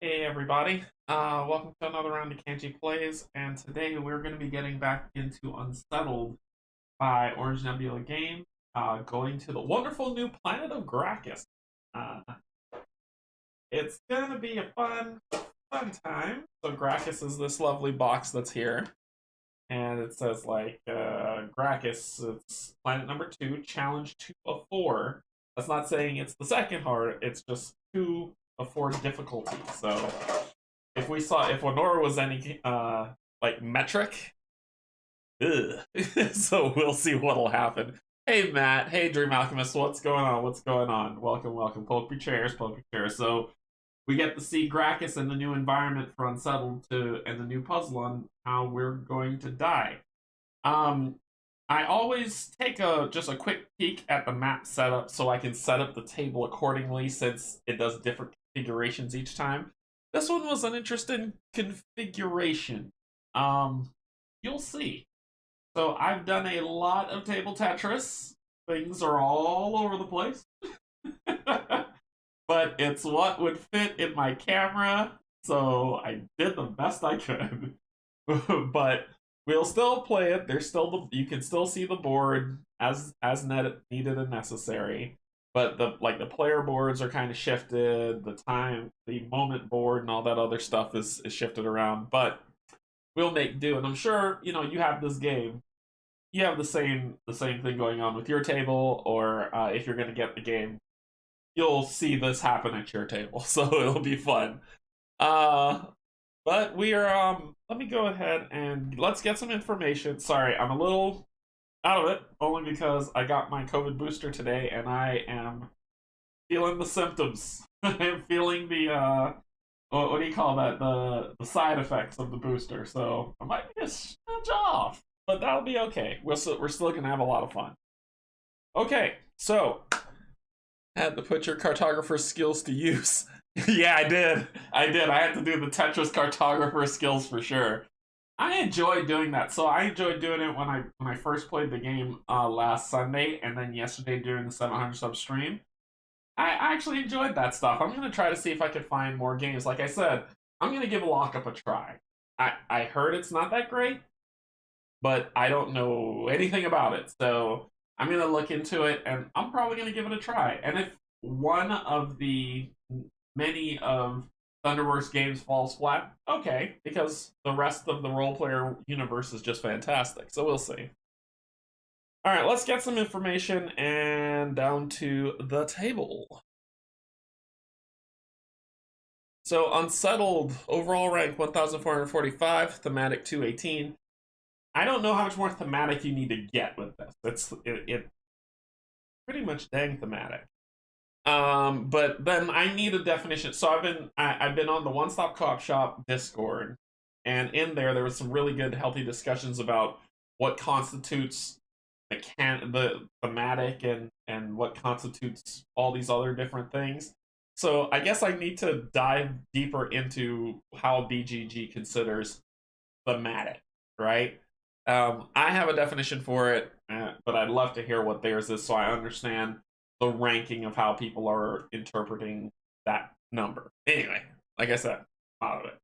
Hey everybody, welcome to another round of Canje Plays, and today we're going to be getting back into Unsettled by Orange Nebula Game, going to the wonderful new planet of Gracchus. Uh, it's going to be a fun time. So Gracchus is this lovely box that's here, and it says Gracchus, it's planet number 2, challenge 2 of 4. That's not saying it's the second hard, it's just 2 of 4 difficulty. So if Honora was any metric, ugh. So we'll see what'll happen. Hey Matt, hey Dream Alchemist, what's going on? What's going on? Welcome. Pull up your chairs, pull up your chairs. So we get to see Gracchus and the new environment for Unsettled and the new puzzle on how we're going to die. I always take just a quick peek at the map setup so I can set up the table accordingly since it does different configurations each time. This one was an interesting configuration. You'll see. So I've done a lot of table Tetris. Things are all over the place. But it's what would fit in my camera, so I did the best I could. But we'll still play it. There's still you can still see the board as needed and necessary. But the player boards are kind of shifted. The moment board, and all that other stuff is shifted around. But we'll make do. And I'm sure you have this game. You have the same thing going on with your table, or if you're gonna get the game, you'll see this happen at your table. So it'll be fun. But we are let me go ahead and let's get some information. Sorry, I'm a little out of it, only because I got my COVID booster today and I am feeling the symptoms. I'm feeling the what do you call that? The side effects of the booster. So I might be a smidge off, but that'll be okay. We're still gonna have a lot of fun. Okay, so had to put your cartographer skills to use. Yeah, I did. I had to do the Tetris cartographer skills for sure. I enjoy doing that. So I enjoyed doing it when I first played the game last Sunday, and then yesterday during the 700 sub stream. I actually enjoyed that stuff. I'm gonna try to see if I could find more games. Like I said, I'm gonna give Lockup a try. I heard it's not that great, but I don't know anything about it. So I'm gonna look into it, and I'm probably gonna give it a try. And if one of the many of Thunderverse games falls flat, okay, because the rest of the role player universe is just fantastic. So we'll see. All right, let's get some information and down to the table. So Unsettled, overall rank 1,445, thematic 218. I don't know how much more thematic you need to get with this. It's pretty much dang thematic. But then I need a definition. So I've been on the One Stop Co-op Shop Discord, and in there was some really good, healthy discussions about what constitutes the thematic and what constitutes all these other different things. So I guess I need to dive deeper into how BGG considers thematic, right? I have a definition for it, but I'd love to hear what theirs is so I understand the ranking of how people are interpreting that number. Anyway, like I said, out of it.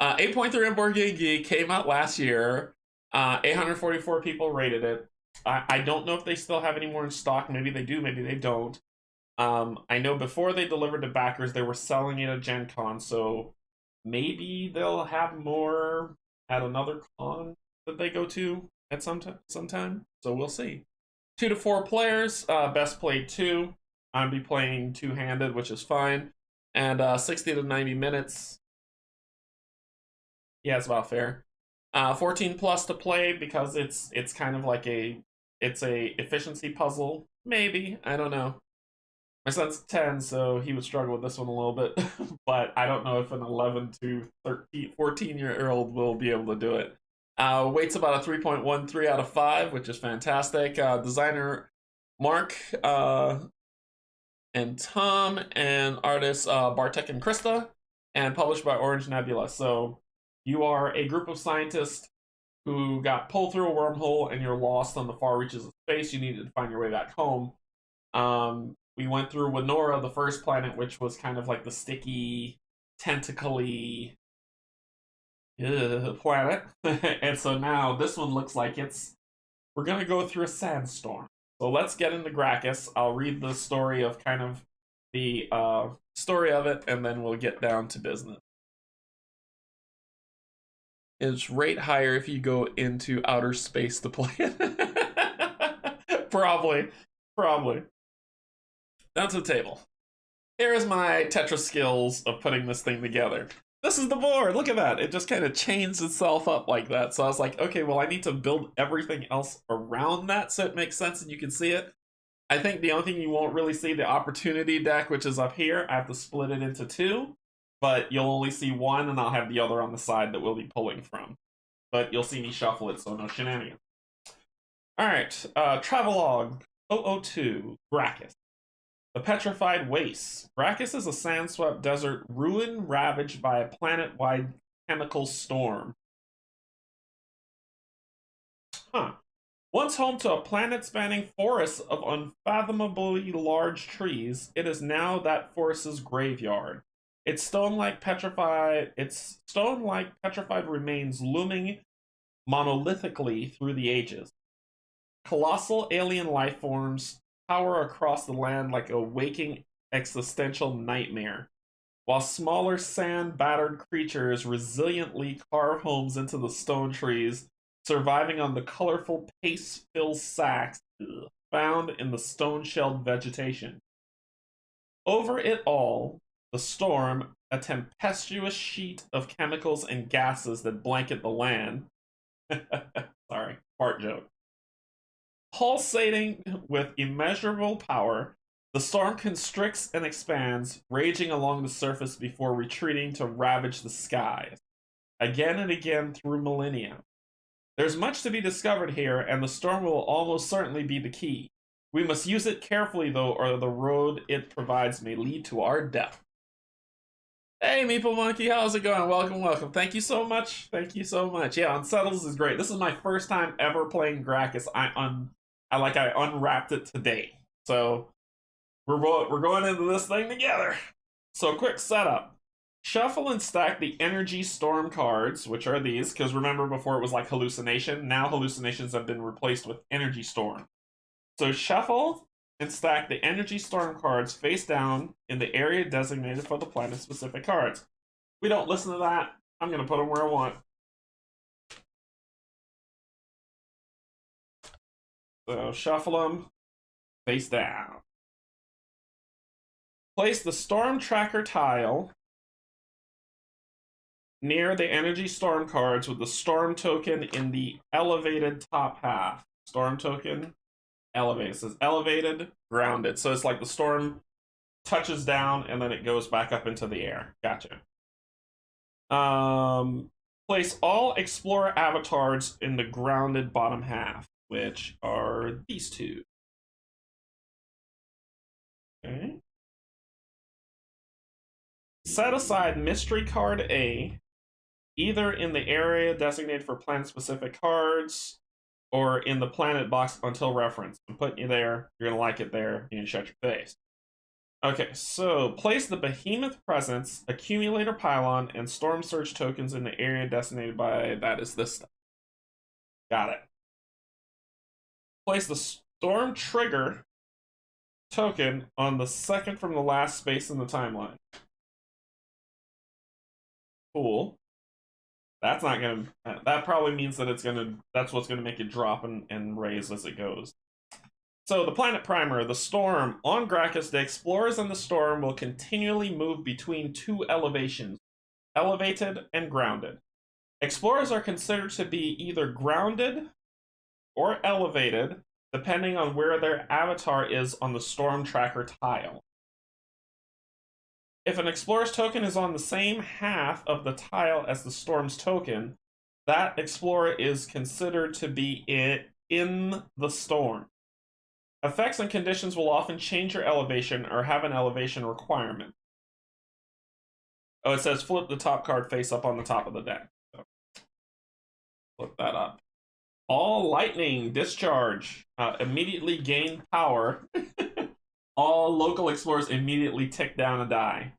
8.3 on Board Game Geek came out last year. 844 people rated it. I don't know if they still have any more in stock. Maybe they do, maybe they don't. I know before they delivered to backers, they were selling it at Gen Con, so maybe they'll have more at another con that they go to at sometime. So we'll see. 2 to 4 players, best played 2. I'll be playing two-handed, which is fine. And 60 to 90 minutes. Yeah, it's about fair. 14 plus to play because it's kind of like it's a efficiency puzzle. Maybe, I don't know. My son's 10, so he would struggle with this one a little bit. But I don't know if an 11 to 14-year-old will be able to do it. Weight's about a 3.13 out of 5, which is fantastic. Designer Mark and Tom, and artists Bartek and Krista, and published by Orange Nebula. So you are a group of scientists who got pulled through a wormhole and you're lost on the far reaches of space. You needed to find your way back home. We went through Winora, the first planet, which was kind of like the sticky tentacly planet. And so now this one looks like we're gonna go through a sandstorm. So let's get into Gracchus. I'll read the story of kind of the story of it, and then we'll get down to business. It's rate higher if you go into outer space to play it. Probably. Down to the table. Here is my Tetris skills of putting this thing together. This is the board. Look at that. It just kind of chains itself up like that. So I was like, okay, well, I need to build everything else around that so it makes sense and you can see it. I think the only thing you won't really see, the opportunity deck, which is up here, I have to split it into two, but you'll only see one and I'll have the other on the side that we'll be pulling from. But you'll see me shuffle it, so no shenanigans. All right, Travelogue 002, Gracchus. The Petrified Wastes. Gracchus is a sand-swept desert ruin ravaged by a planet-wide chemical storm. Huh. Once home to a planet-spanning forest of unfathomably large trees, it is now that forest's graveyard. Its stone-like petrified remains looming monolithically through the ages. Colossal alien life forms tower across the land like a waking existential nightmare, while smaller sand-battered creatures resiliently carve homes into the stone trees, surviving on the colorful paste-filled sacks found in the stone-shelled vegetation. Over it all, the storm, a tempestuous sheet of chemicals and gases that blanket the land. Sorry, fart joke. Pulsating with immeasurable power, the storm constricts and expands, raging along the surface before retreating to ravage the skies, again and again through millennia. There's much to be discovered here, and the storm will almost certainly be the key. We must use it carefully, though, or the road it provides may lead to our death. Hey, Meeple Monkey, how's it going? Welcome. Thank you so much. Yeah, Unsettled is great. This is my first time ever playing Gracchus. I unwrapped it today. So we're going into this thing together. So quick setup. Shuffle and stack the Energy Storm cards, which are these, because remember before it was like Hallucination. Now hallucinations have been replaced with Energy Storm. So shuffle and stack the Energy Storm cards face down in the area designated for the planet-specific cards. We don't listen to that. I'm going to put them where I want. So shuffle them face down. Place the Storm Tracker tile near the Energy Storm cards with the Storm token in the elevated top half. Storm token, elevated. It says elevated, grounded. So it's like the storm touches down and then it goes back up into the air. Gotcha. Place all Explorer avatars in the grounded bottom half, which are these two. Okay. Set aside Mystery Card A, either in the area designated for planet-specific cards or in the planet box until reference. I'm putting you there. You're going to like it there. You can shut your face. Okay, so place the Behemoth Presence, Accumulator Pylon, and Storm Surge tokens in the area designated by, that is this stuff. Got it. Place the Storm Trigger token on the second from the last space in the timeline. Cool. That's not gonna, that probably means that that's what's gonna make it drop and raise as it goes. So the planet primer, the storm. On Gracchus, the explorers in the storm will continually move between two elevations, elevated and grounded. Explorers are considered to be either grounded or elevated, depending on where their avatar is on the storm tracker tile. If an explorer's token is on the same half of the tile as the storm's token, that explorer is considered to be in the storm. Effects and conditions will often change your elevation or have an elevation requirement. Oh, it says flip the top card face up on the top of the deck. So, flip that up. All lightning discharge immediately gain power. All local explorers immediately tick down a die.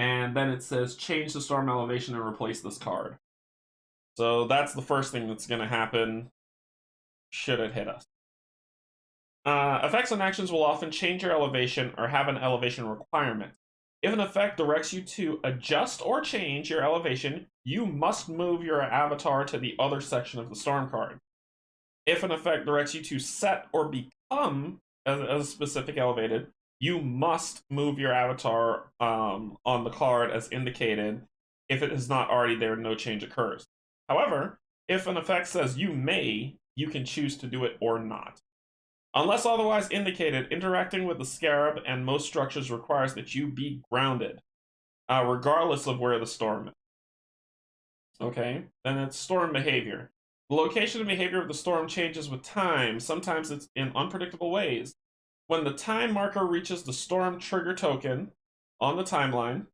And then it says change the storm elevation and replace this card. So that's the first thing that's going to happen should it hit us. Effects and actions will often change your elevation or have an elevation requirement. If an effect directs you to adjust or change your elevation, you must move your avatar to the other section of the storm card. If an effect directs you to set or become a specific elevated, you must move your avatar on the card as indicated. If it is not already there, no change occurs. However, if an effect says you may, you can choose to do it or not. Unless otherwise indicated, interacting with the scarab and most structures requires that you be grounded, regardless of where the storm is. Okay, then it's storm behavior. The location and behavior of the storm changes with time. Sometimes it's in unpredictable ways. When the time marker reaches the storm trigger token on the timeline,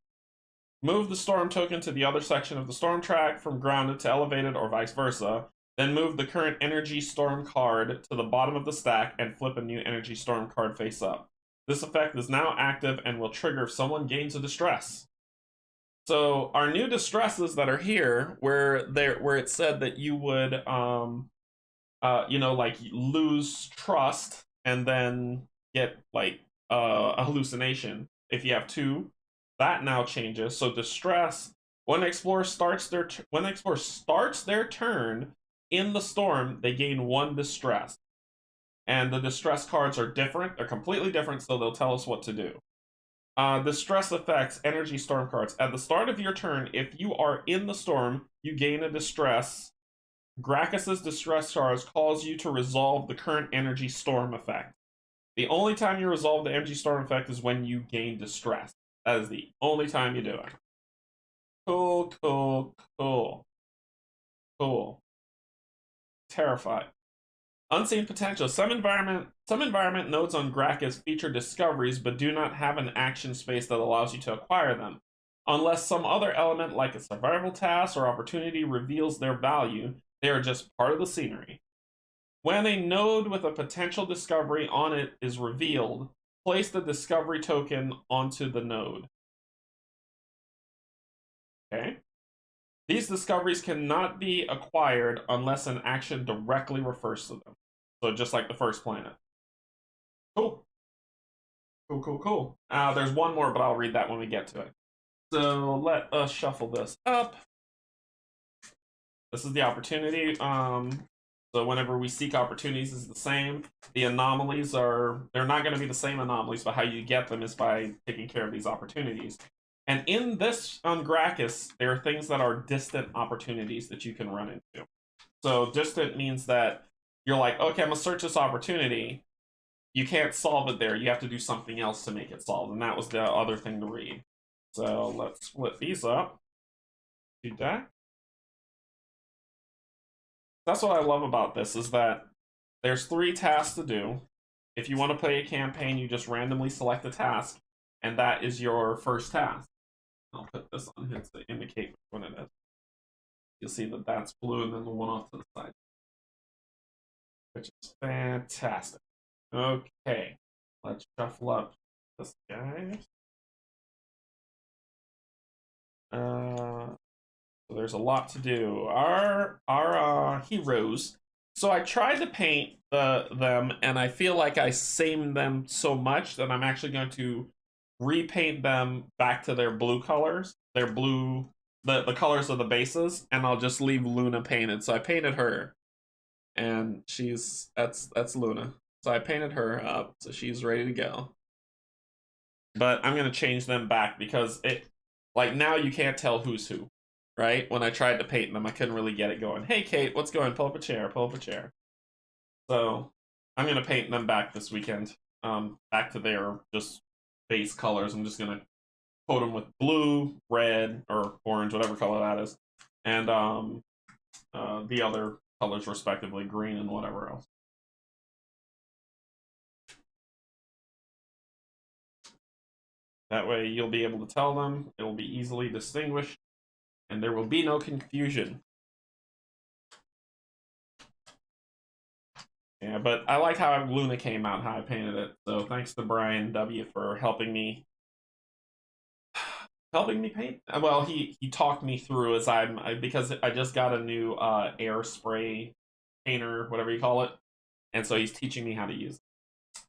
move the storm token to the other section of the storm track from grounded to elevated or vice versa. Then move the current energy storm card to the bottom of the stack and flip a new energy storm card face up. This effect is now active and will trigger if someone gains a distress. So our new distresses that are here, where it said that you would, like lose trust and then get like a hallucination. If you have two, that now changes. So distress when the explorer starts their turn in the storm, they gain one distress, and the distress cards are different. They're completely different, so they'll tell us what to do. Distress effects, energy storm cards. At the start of your turn, if you are in the storm, you gain a distress. Gracchus's distress cards calls you to resolve the current energy storm effect. The only time you resolve the energy storm effect is when you gain distress. That is the only time you do it. Cool, cool, cool. Cool. Terrified. Unseen potential. Some environment nodes on Gracchus feature discoveries but do not have an action space that allows you to acquire them. Unless some other element like a survival task or opportunity reveals their value, they are just part of the scenery. When a node with a potential discovery on it is revealed, place the discovery token onto the node. Okay. These discoveries cannot be acquired unless an action directly refers to them. So just like the first planet. Cool. Cool, cool, cool. There's one more, but I'll read that when we get to it. So let us shuffle this up. This is the opportunity. So whenever we seek opportunities is the same. The anomalies they're not going to be the same anomalies, but how you get them is by taking care of these opportunities. And in this, on Gracchus, there are things that are distant opportunities that you can run into. So distant means that you're like, okay, I'm going to search this opportunity. You can't solve it there. You have to do something else to make it solved. And that was the other thing to read. So let's split these up. Do that. That's what I love about this, is that there's 3 tasks to do. If you want to play a campaign, you just randomly select a task, and that is your first task. I'll put this on here to indicate which one it is. You'll see that that's blue, and then the one off to the side, which is fantastic. Okay, let's shuffle up this guy. So there's a lot to do. Our heroes. So I tried to paint them, and I feel like I samed them so much that I'm actually going to repaint them back to their blue colors. Their blue, the colors of the bases, and I'll just leave Luna painted. So I painted her, and that's Luna. So I painted her up, so she's ready to go. But I'm gonna change them back because now you can't tell who's who, right? When I tried to paint them, I couldn't really get it going. Hey, Kate, what's going? Pull up a chair. Pull up a chair. So I'm gonna paint them back this weekend. Back to their just base colors. I'm just gonna coat them with blue, red, or orange, whatever color that is, and the other colors respectively, green and whatever else. That way you'll be able to tell them, it will be easily distinguished, and there will be no confusion. Yeah, but I like how Luna came out, how I painted it. So thanks to Brian W. for helping me helping me paint. Well, he talked me through as because I just got a new air spray painter, whatever you call it, and so he's teaching me how to use it.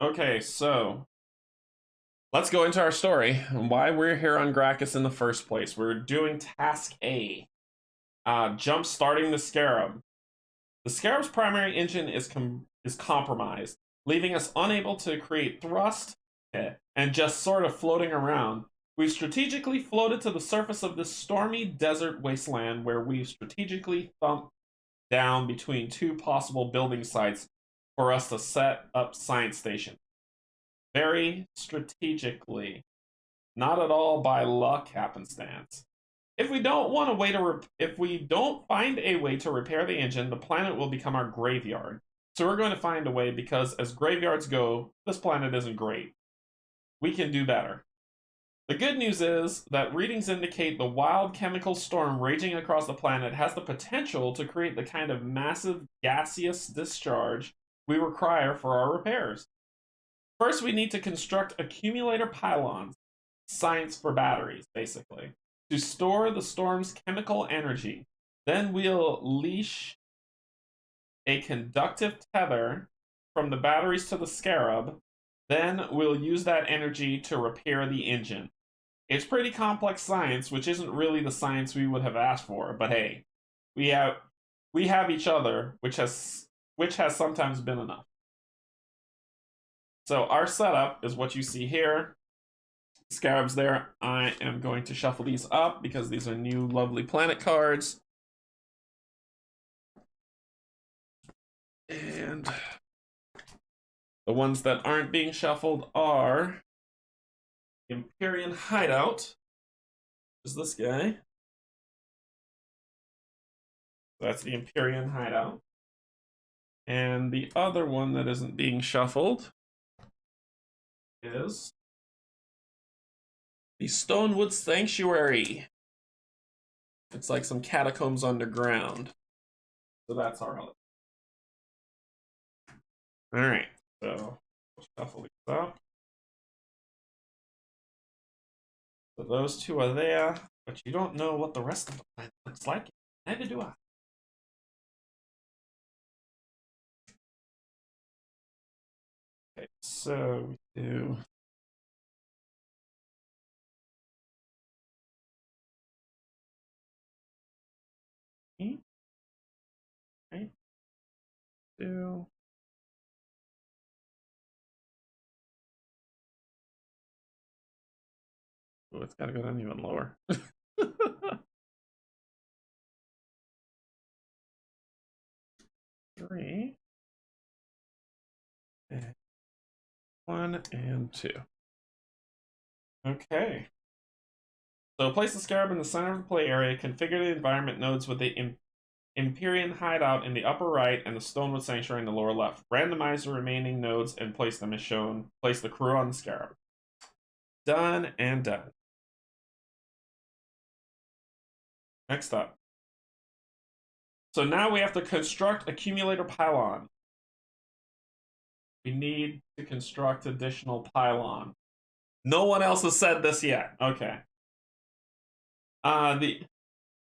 Okay, so let's go into our story and why we're here on Gracchus in the first place. We're doing task A, jump starting the Scarab. The Scarab's primary engine is compromised, leaving us unable to create thrust and just sort of floating around. We've strategically floated to the surface of this stormy desert wasteland where we've strategically thumped down between two possible building sites for us to set up science station. Very strategically, not at all by luck happenstance. If we don't find a way to repair the engine, the planet will become our graveyard. So we're going to find a way because as graveyards go, this planet isn't great. We can do better. The good news is that readings indicate the wild chemical storm raging across the planet has the potential to create the kind of massive gaseous discharge we require for our repairs. First, we need to construct accumulator pylons, science for batteries, basically, to store the storm's chemical energy. Then we'll leash a conductive tether from the batteries to the Scarab. Then we'll use that energy to repair the engine. It's pretty complex science, which isn't really the science we would have asked for, but hey, we have each other, which has sometimes been enough. So our setup is what you see here. Scarabs there. I am going to shuffle these up because these are new lovely planet cards. And the ones that aren't being shuffled are Empyrean Hideout, is this guy. That's the Empyrean Hideout. And the other one that isn't being shuffled is the Stonewood Sanctuary. It's like some catacombs underground. So that's our other. Alright, so shuffle these up. So those two are there, but you don't know what the rest of the planet looks like. Neither do I. Okay, so we do. Okay. Do. Oh, it's gotta go down even lower. 3. 1 and 2. Okay. So place the Scarab in the center of the play area, configure the environment nodes with the Empyrean Hideout in the upper right and the Stonewood Sanctuary in the lower left. Randomize the remaining nodes and place them as shown. Place the crew on the Scarab. Done and done. Next up. So now we have to construct accumulator pylon. We need to construct additional pylon. No one else has said this yet. Okay.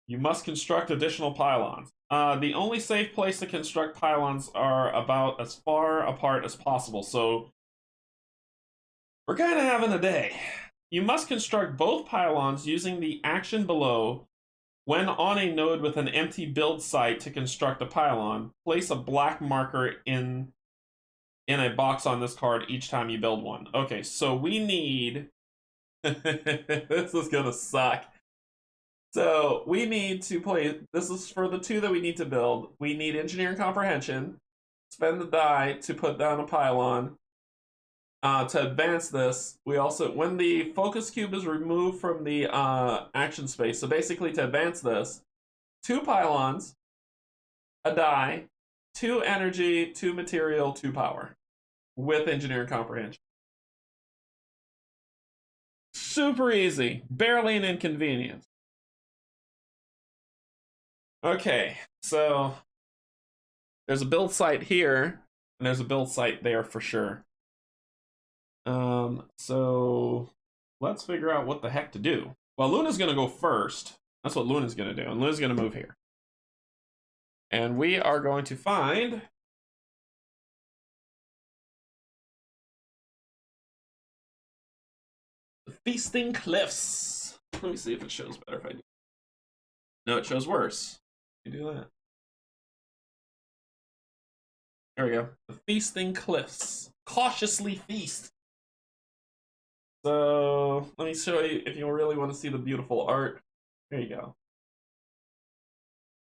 You must construct additional pylons. The only safe place to construct pylons are about as far apart as possible, so we're kind of having a day. You must construct both pylons using the action below. When on a node with an empty build site to construct a pylon, place a black marker in a box on this card each time you build one. Okay, so we need... This is gonna suck. So we need to play, this is for the 2 that we need to build. We need engineering comprehension, spend the die to put down a pylon. To advance this, we also, when the focus cube is removed from the action space, so basically to advance this, 2 pylons, a die, 2 energy, 2 material, 2 power, with engineering comprehension. Super easy, barely an inconvenience. Okay, so there's a build site here, and there's a build site there for sure. So let's figure out what the heck to do. Well, Luna's going to go first. That's what Luna's going to do. And Luna's going to move here. And we are going to find the Feasting Cliffs. Let me see if it shows better if I do. No, it shows worse. You do that. There we go. The Feasting Cliffs. Cautiously feast. So let me show you if you really want to see the beautiful art. There you go.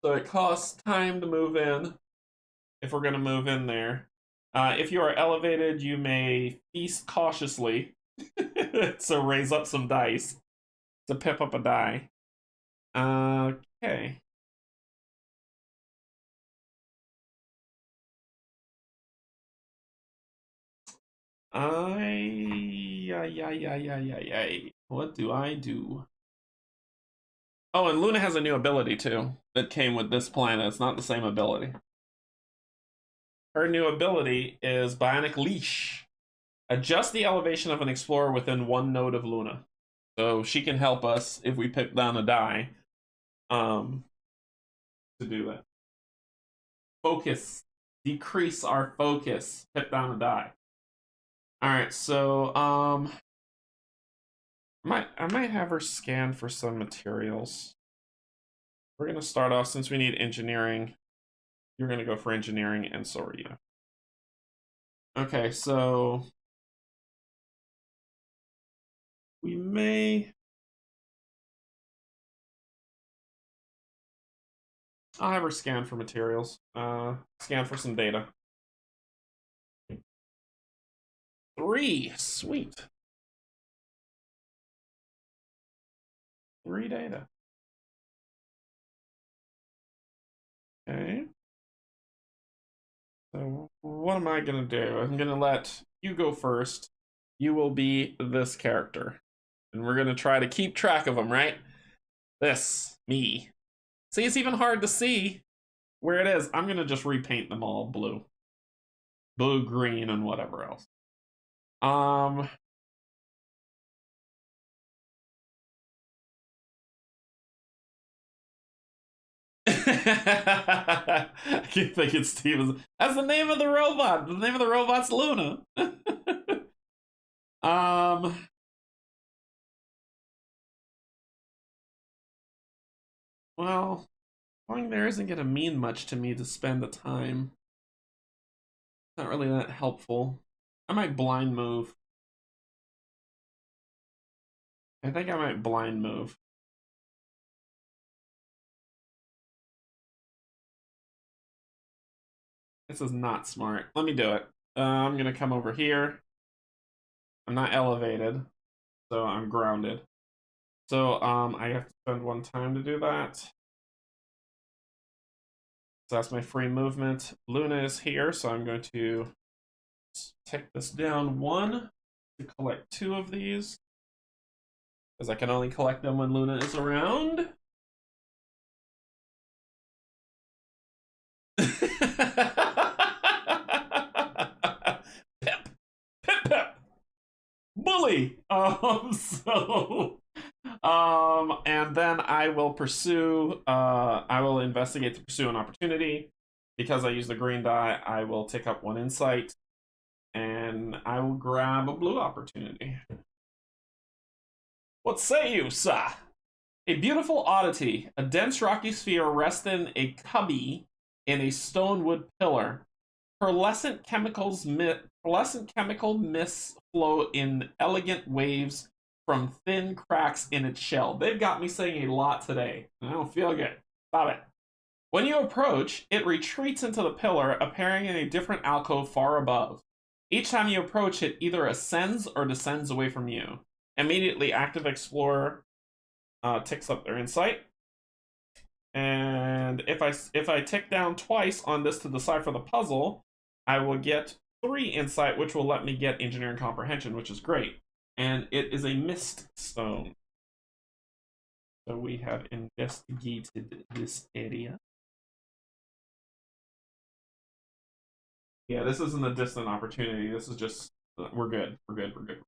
So it costs time to move in if we're going to move in there. If you are elevated, you may feast cautiously. So raise up some dice to pip up a die. Okay. What do I do? Oh, and Luna has a new ability too that came with this planet. It's not the same ability. Her new ability is Bionic Leash. Adjust the elevation of an explorer within 1 node of Luna. So she can help us if we pick down a die to do that. Focus. Decrease our focus. Pick down a die. Alright, so I might have her scan for some materials. We're gonna start off, since we need engineering. You're gonna go for engineering, and so are you. Okay, so we may. I'll have her scan for materials. Scan for some data. 3, sweet. 3 data. Okay. So what am I gonna do? I'm gonna let you go first. You will be this character. And we're gonna try to keep track of them, right? This, me. See, it's even hard to see where it is. I'm gonna just repaint them all blue. Blue, green, and whatever else. I keep thinking Steve. That's the name of the robot. The name of the robot's Luna. Well, going there isn't gonna mean much to me to spend the time. Not really that helpful. I might blind move. I think I might blind move. This is not smart. Let me do it. I'm gonna come over here. I'm not elevated, so I'm grounded. So I have to spend 1 time to do that. So that's my free movement. Luna is here, so I'm going to take this down 1 to collect 2 of these, because I can only collect them when Luna is around. Pip. Pip pip. Bully. And then I will pursue, I will investigate to pursue an opportunity. Because I use the green die, I will take up 1 insight, and I will grab a blue opportunity. What say you, sir? A beautiful oddity, a dense rocky sphere rests in a cubby in a stone wood pillar. Pearlescent chemical mists flow in elegant waves from thin cracks in its shell. They've got me saying a lot today. I don't feel good. Stop it. When you approach, it retreats into the pillar, appearing in a different alcove far above. Each time you approach, it either ascends or descends away from you. Immediately, active explorer ticks up their insight. And if I tick down twice on this to decipher the puzzle, I will get 3 insight, which will let me get engineering comprehension, which is great. And it is a mist stone. So we have investigated this area. Yeah, this isn't a distant opportunity. This is just, we're good. We're good. We're good.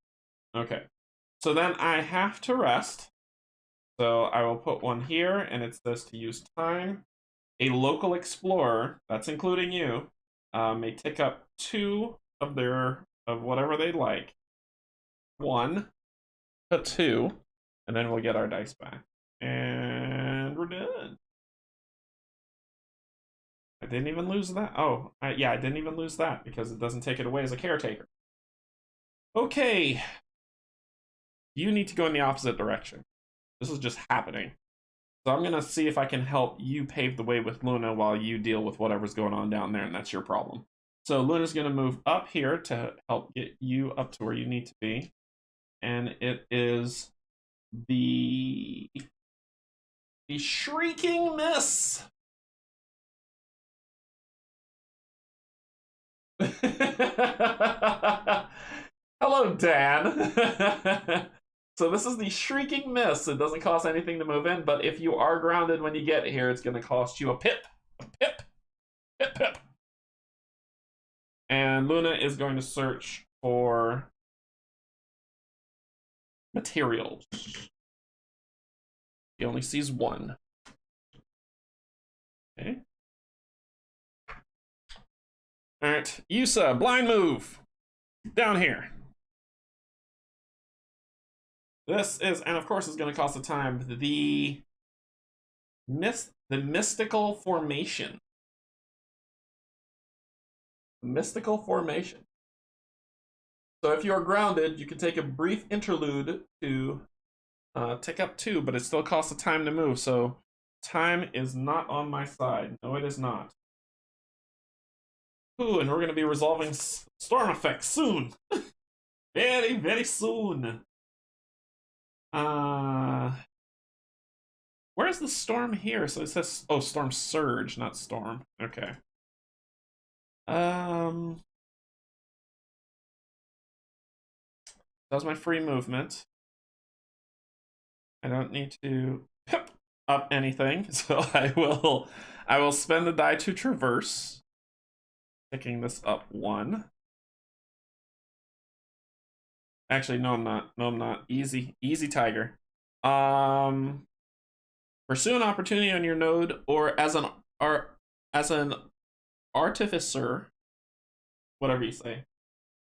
Okay. So then I have to rest. So I will put one here, and it says to use time. A local explorer, that's including you, may take up 2 of whatever they like. 1 to 2, and then we'll get our dice back. And we're done. I didn't even lose that. Oh, yeah, I didn't even lose that because it doesn't take it away as a caretaker. Okay. You need to go in the opposite direction. This is just happening. So I'm going to see if I can help you pave the way with Luna while you deal with whatever's going on down there, and that's your problem. So Luna's going to move up here to help get you up to where you need to be. And it is the Shrieking Miss. Hello, Dan. So this is the Shrieking Miss. It doesn't cost anything to move in, but if you are grounded when you get here, it's going to cost you a pip. A pip. Pip, pip. And Luna is going to search for materials. He only sees 1. Okay. Alright, Yusa, blind move. Down here. This is, and of course it's going to cost a time, the mystical formation. Mystical formation. So if you're grounded, you can take a brief interlude to take up 2, but it still costs a time to move. So time is not on my side. No, it is not. Ooh, and we're going to be resolving storm effects soon. Very, very soon. Where's the storm here? So it says, oh, storm surge, not storm. Okay. That was my free movement. I don't need to pip up anything, so I will spend the die to traverse. Picking this up 1. Actually, no, I'm not. No, I'm not. Easy, easy, tiger. Pursue an opportunity on your node, or as an artificer, whatever you say.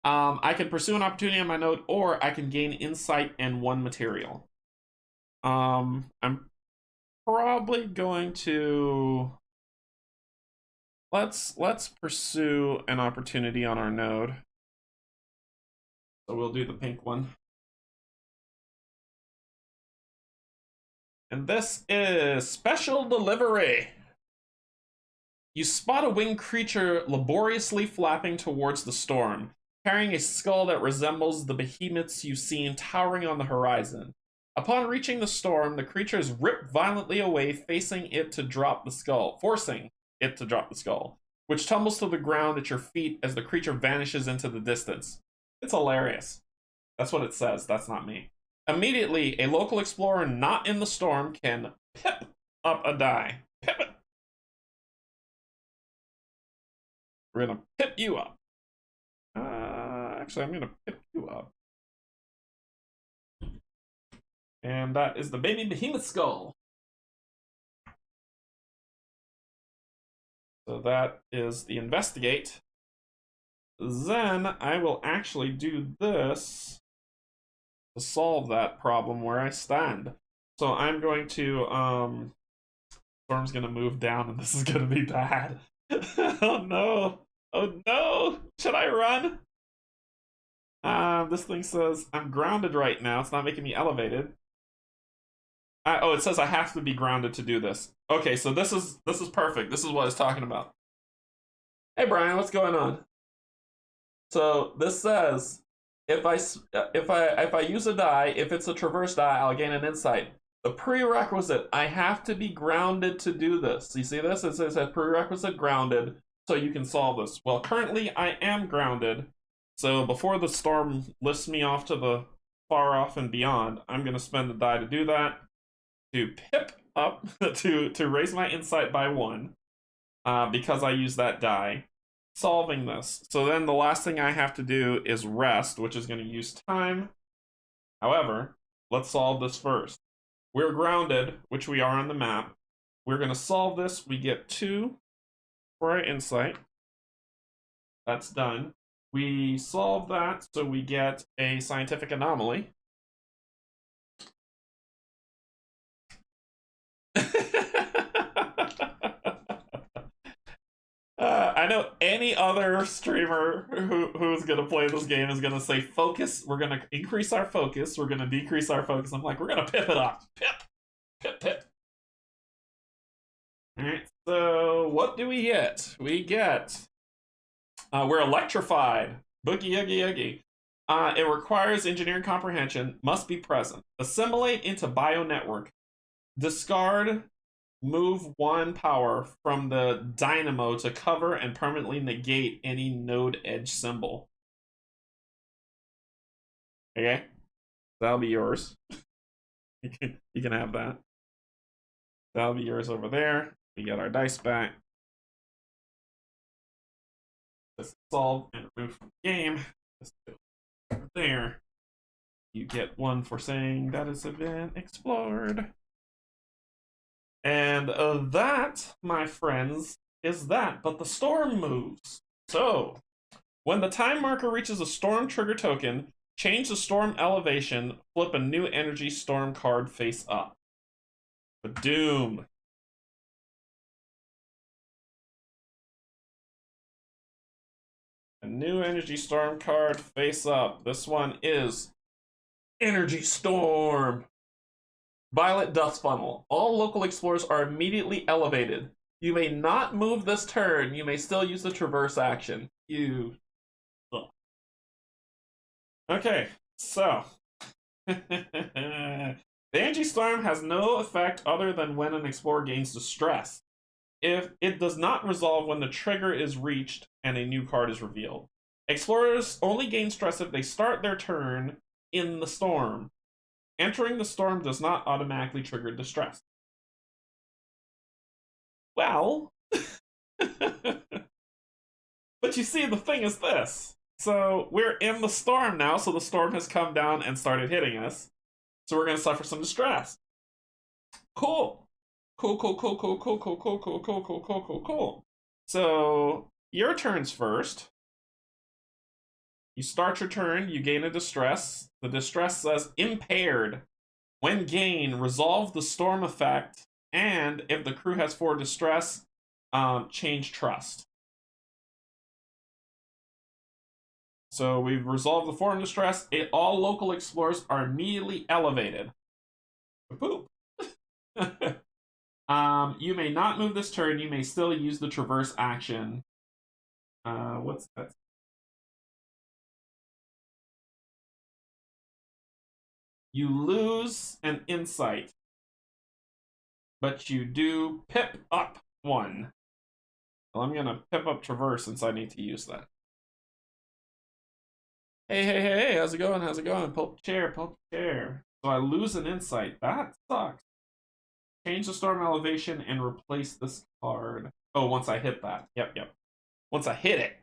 I can pursue an opportunity on my node, or I can gain insight and 1 material. I'm probably going to let's pursue an opportunity on our node. So we'll do the pink one. And this is special delivery. You spot a winged creature laboriously flapping towards the storm, carrying a skull that resembles the behemoths you've seen towering on the horizon. Upon reaching the storm, the creature is ripped violently away, forcing it to drop the skull, which tumbles to the ground at your feet as the creature vanishes into the distance. It's hilarious. That's what it says. That's not me. Immediately, a local explorer not in the storm can pip up a die. Pip it. We're gonna pip you up. Actually, I'm gonna pip you up. And that is the baby behemoth skull. So that is the investigate. Then I will actually do this to solve that problem where I stand. So I'm going to, Storm's gonna move down and this is gonna be bad. Oh no! Oh no! Should I run? This thing says I'm grounded right now. It's not making me elevated. Oh, it says I have to be grounded to do this. Okay, so this is perfect. This is what I was talking about. Hey Brian, what's going on? So this says if I use a die, if it's a traverse die, I'll gain an insight. The prerequisite, I have to be grounded to do this. You see this? It says that prerequisite grounded, so you can solve this. Well, currently I am grounded, so before the storm lifts me off to the far off and beyond, I'm going to spend the die to do that, to pip up, to raise my insight by 1, because I use that die, solving this. So then the last thing I have to do is rest, which is going to use time. However, let's solve this first. We're grounded, which we are on the map. We're going to solve this. We get 2 for our insight. That's done. We solve that, so we get a scientific anomaly. I know any other streamer who's gonna play this game is gonna say focus. We're gonna increase our focus. We're gonna decrease our focus. I'm like, we're gonna pip it up. Pip. All right. So what do we get? We get we're electrified. Boogie oogie oogie. It requires engineering comprehension. Must be present. Assimilate into bio network. Discard. Move 1 power from the dynamo to cover and permanently negate any node edge symbol. Okay, that'll be yours. you can have that. That'll be yours over there. We get our dice back. Let's solve and remove from the game. Let's go over there. You get 1 for saying that has been explored. And that, my friends, is that. But the storm moves. So, when the time marker reaches a storm trigger token, change the storm elevation, flip a new energy storm card face up. The Doom. A new energy storm card face up. This one is Energy Storm. Violet Dust Funnel. All local explorers are immediately elevated. You may not move this turn. You may still use the traverse action. You suck. Okay, so. The Energy Storm has no effect other than when an explorer gains distress. If it does not resolve when the trigger is reached and a new card is revealed. Explorers only gain stress if they start their turn in the storm. Entering the storm does not automatically trigger distress. Well, but you see, the thing is this. So we're in the storm now, so the storm has come down and started hitting us. So we're going to suffer some distress. Cool. Cool. So your turn's first. You start your turn, you gain a distress. The distress says impaired. When gain, resolve the storm effect, and if the crew has 4 distress, change trust. So we've resolved the form distress. All local explorers are immediately elevated. Poop. You may not move this turn. You may still use the traverse action. What's that? You lose an insight, but you do pip up 1. Well, I'm going to pip up traverse since I need to use that. Hey, how's it going? Pull chair. So I lose an insight. That sucks. Change the storm elevation and replace this card. Oh, once I hit that. Yep. Once I hit it.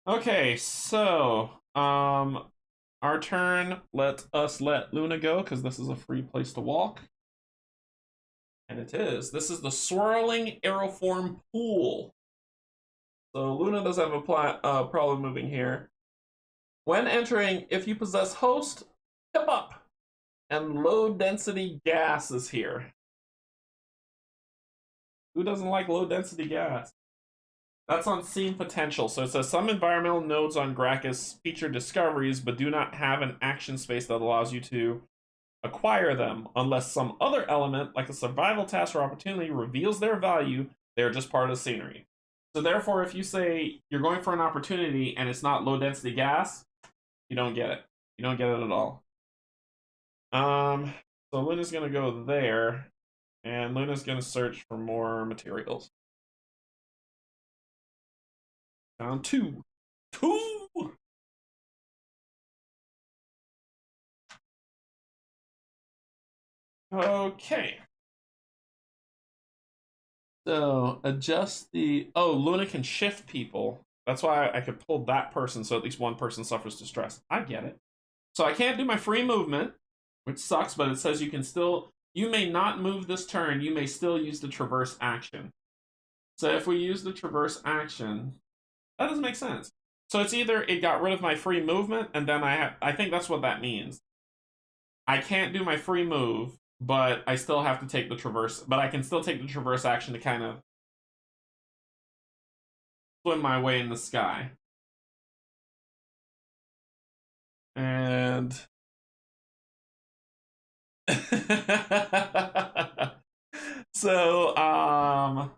Okay, so, our turn, let us let Luna go, because this is a free place to walk. And it is. This is the swirling aeroform pool. So Luna does have a problem moving here. When entering, if you possess host, pip up. And low density gas is here. Who doesn't like low density gas? That's on scene potential. So it says some environmental nodes on Gracchus feature discoveries, but do not have an action space that allows you to acquire them. Unless some other element, like a survival task or opportunity, reveals their value, they're just part of the scenery. So therefore, if you say you're going for an opportunity and it's not low density gas, you don't get it. You don't get it at all. So Luna's gonna go there, and Luna's gonna search for more materials. Down 2. Okay. So adjust the. Oh, Luna can shift people. That's why I could pull that person so at least one person suffers distress. I get it. So I can't do my free movement. which sucks, but it says you may not move this turn, you may still use the traverse action. So if we use the traverse action, that doesn't make sense. So it's either it got rid of my free movement, and then I think that's what that means. I can't do my free move, but I still have to take the traverse, but I can still take the traverse action to kind of swim my way in the sky. And so I'm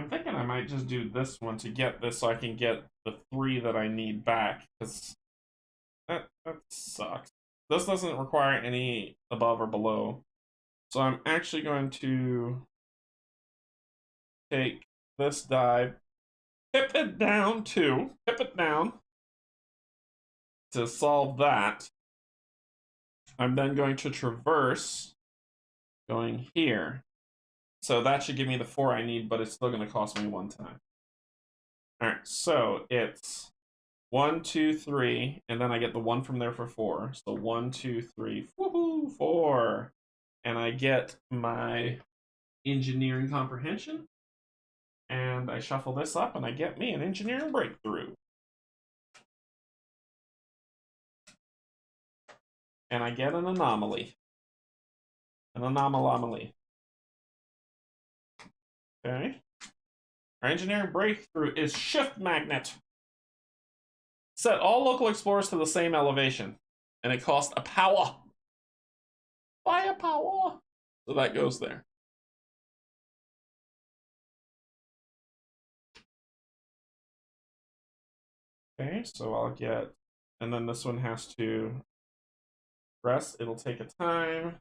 thinking I might just do this one to get this so I can get the 3 that I need back, because that sucks. This doesn't require any above or below. So I'm actually going to take this die, pip it down to solve that. I'm then going to traverse going here. So that should give me the 4 I need, but it's still going to cost me 1 time. All right, so it's 1, 2, 3, and then I get the 1 from there for 4. So 1, 2, 3, woohoo, 4. And I get my engineering comprehension. And I shuffle this up, and I get me an engineering breakthrough. And I get an anomaly. An anomaly. Okay. Our engineering breakthrough is shift magnet. Set all local explorers to the same elevation. And it costs a power. Firepower. So that goes there. Okay, so I'll get, and then this one has to rest. It'll take a time,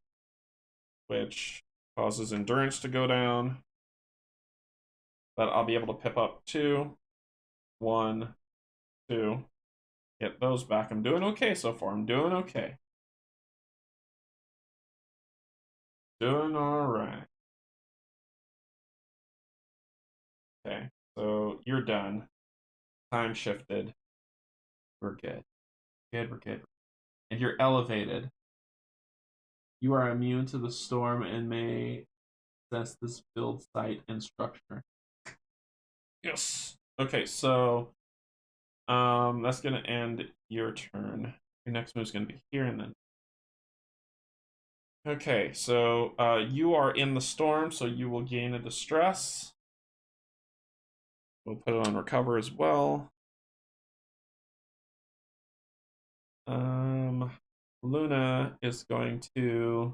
which causes endurance to go down. But I'll be able to pip up 2, 1, 2. Get those back. I'm doing okay so far. I'm doing okay. Doing all right. Okay, so you're done. Time shifted. We're good. We're good. And you're elevated. You are immune to the storm and may possess this build site and structure. Yes. Okay, so that's gonna end your turn. Your next move is gonna be here and then. Okay, so you are in the storm, so you will gain a distress. We'll put it on recover as well. Luna is going to.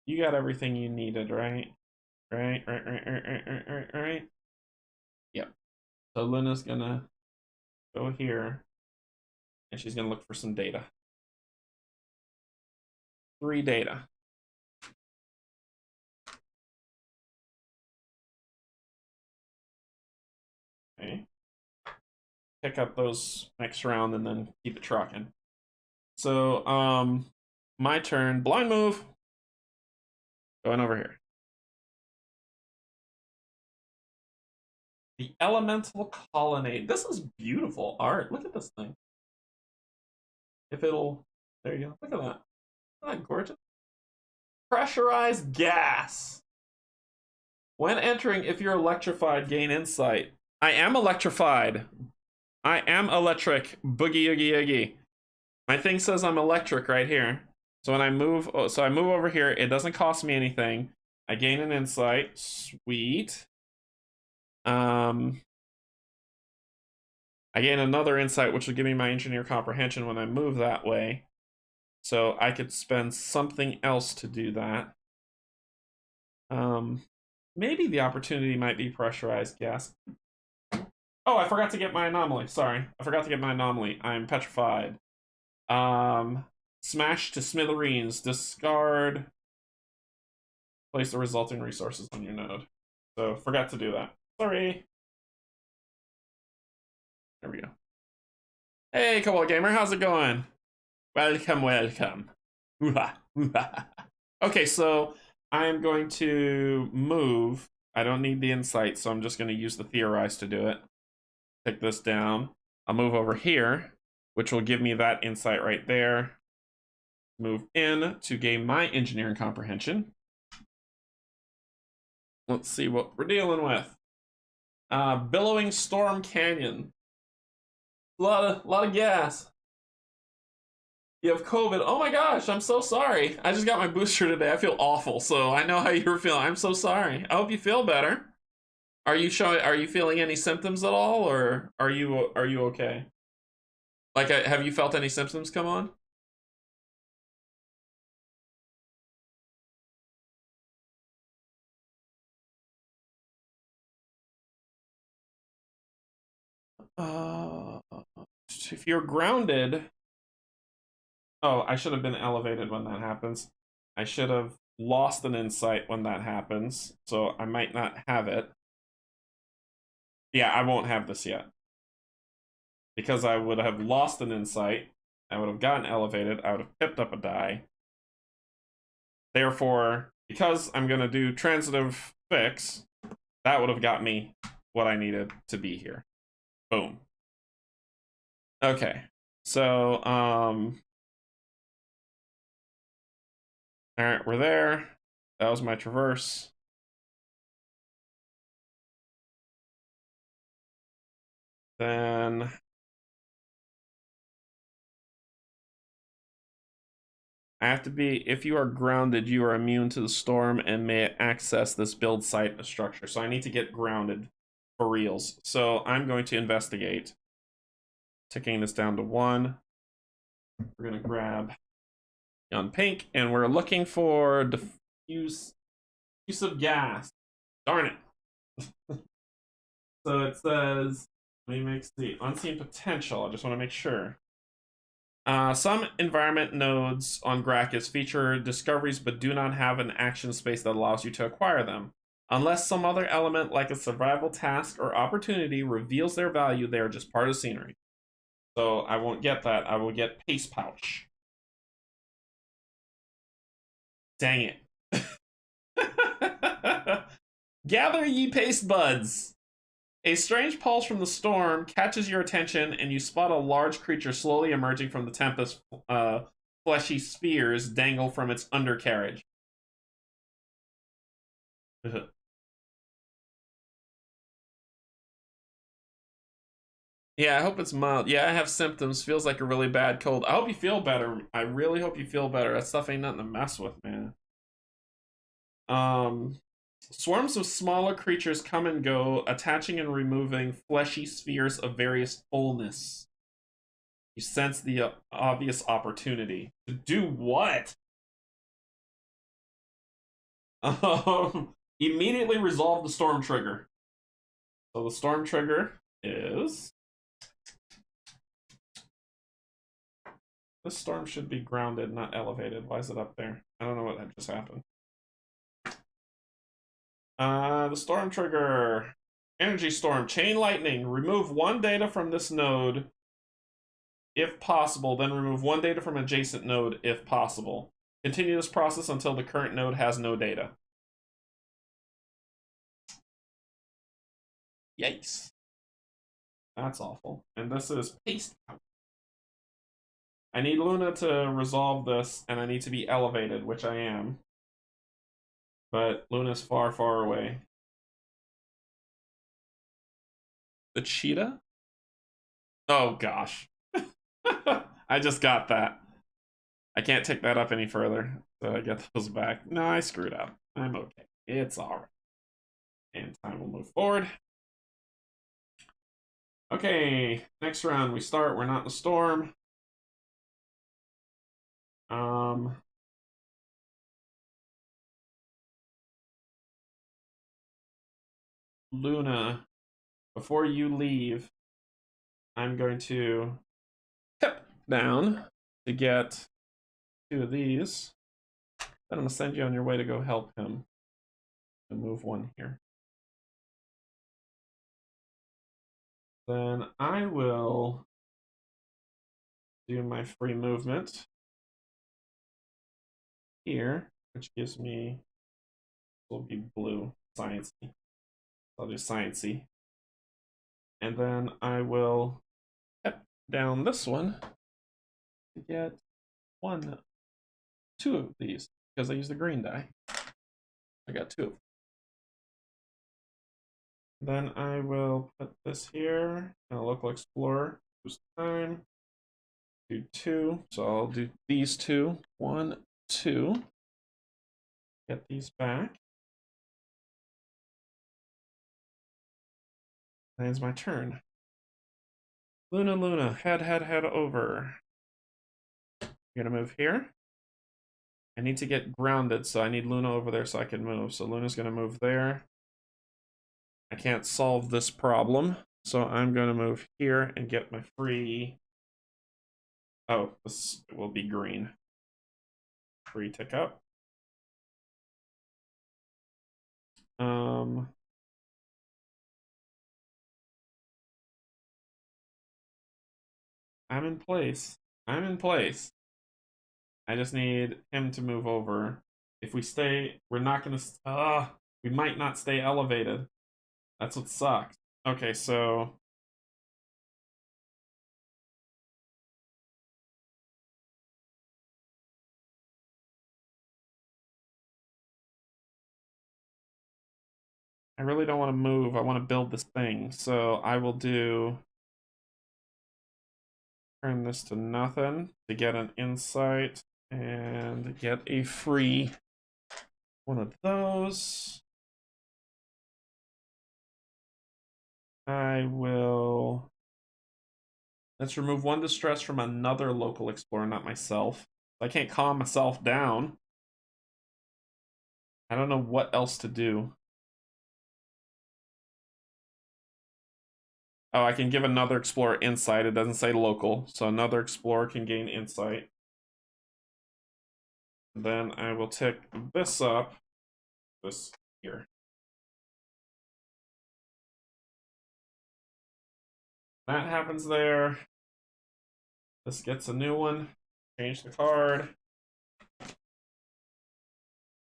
You got everything you needed, right? Right. Yep. So Luna's gonna go here, and she's gonna look for some data. 3 data. Okay. Pick up those next round and then keep it trucking. So, my turn. Blind move. Going over here. The Elemental Colonnade. This is beautiful art. Look at this thing. If it'll... There you go. Look at that. Isn't that gorgeous? Pressurized gas. When entering, if you're electrified, gain insight. I am electrified. I am electric. Boogie oogie oogie. My thing says I'm electric right here. So when I move, I move over here. It doesn't cost me anything. I gain an insight. Sweet. I gain another insight, which will give me my engineer comprehension when I move that way. So I could spend something else to do that. Maybe the opportunity might be pressurized gas. Oh, I forgot to get my anomaly. Sorry. I forgot to get my anomaly. I'm petrified. Smash to smithereens. Discard. Place the resulting resources on your node. So, forgot to do that. Sorry. There we go. Hey, Cobalt Gamer. How's it going? Welcome. Okay, so I am going to move I don't need the insight, so I'm just going to use the theorize to do it. Take this down. I'll move over here, which will give me that insight right there. Move in to gain my engineering comprehension. Let's see what we're dealing with. Billowing Storm Canyon. A lot of gas. You have COVID. Oh my gosh, I'm so sorry. I just got my booster today. I feel awful, so I know how you're feeling. I'm so sorry. I hope you feel better. Are you feeling any symptoms at all, or are you okay? Like, have you felt any symptoms come on? Uh, if you're grounded, oh, I should have been elevated when that happens. I should have lost an insight when that happens, so I might not have it. Yeah, I won't have this yet. Because I would have lost an insight, I would have gotten elevated, I would have picked up a die. Therefore, because I'm going to do transitive fix, that would have got me what I needed to be here. Boom. Okay. So, all right, we're there. That was my traverse. Then I have to be, if you are grounded, you are immune to the storm and may access this build site structure. So I need to get grounded for reals. So I'm going to investigate. Ticking this down to 1. We're going to grab on pink, and we're looking for diffuse of gas. Darn it. So it says, let me make the unseen potential. I just want to make sure. Some environment nodes on Gracchus feature discoveries but do not have an action space that allows you to acquire them. Unless some other element like a survival task or opportunity reveals their value, they are just part of the scenery. So I won't get that. I will get Paste Pouch. Dang it. Gather ye paste buds. A strange pulse from the storm catches your attention, and you spot a large creature slowly emerging from the tempest. Fleshy spheres dangle from its undercarriage. Yeah, I hope it's mild. Yeah, I have symptoms. Feels like a really bad cold. I hope you feel better. I really hope you feel better. That stuff ain't nothing to mess with, man. Swarms of smaller creatures come and go, attaching and removing fleshy spheres of various fullness. You sense the obvious opportunity. To do what? Immediately resolve the storm trigger. So the storm trigger is... This storm should be grounded, not elevated. Why is it up there? I don't know what that just happened. The storm trigger. Energy storm. Chain lightning. Remove 1 data from this node if possible, then remove 1 data from adjacent node if possible. Continue this process until the current node has no data. Yikes. That's awful. And this is paste out. I need Luna to resolve this, and I need to be elevated, which I am. But Luna's far, far away. The cheetah? Oh, gosh. I just got that. I can't take that up any further, so I get those back. No, I screwed up. I'm okay. It's alright. And time will move forward. Okay, next round we start. We're not in the storm. Luna, before you leave, I'm going to tip down to get 2 of these. Then I'm going to send you on your way to go help him. And move 1 here. Then I will do my free movement here, which gives me, will be blue, sciencey. I'll do sciencey. And then I will cut down this one to get 1, 2 of these because I used the green die. I got 2 of them. Then I will put this here in a local explorer. Boost time. Do 2. So I'll do these 2. 1, 2. Get these back. And it's my turn. Luna, Luna, head over. You're gonna move here. I need to get grounded, so I need Luna over there so I can move. So Luna's gonna move there. I can't solve this problem, so I'm gonna move here and get my free. Oh, this will be green. Free tick up. I'm in place. I'm in place. I just need him to move over. If we stay, we're not gonna. We might not stay elevated. That's what sucks. Okay, so I really don't want to move. I want to build this thing. So I will do turn this to nothing to get an insight and get a free one of those. I will. Let's remove 1 distress from another local explorer, not myself. I can't calm myself down. I don't know what else to do. Oh, I can give another explorer insight. It doesn't say local, so another explorer can gain insight. Then I will tick this up, this here. That happens there. This gets a new one. Change the card.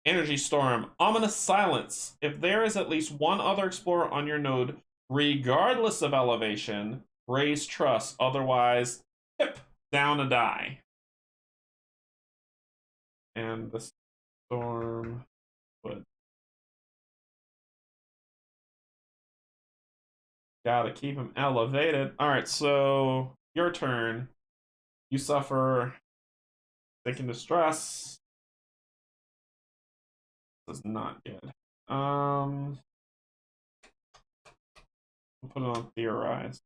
Energy Storm. Ominous Silence. If there is at least 1 other explorer on your node, regardless of elevation, raise trust. Otherwise, tip down a die. And the storm would. Gotta keep him elevated. Alright, so your turn. You suffer thinking distress. This is not good. I'll put it on theorize.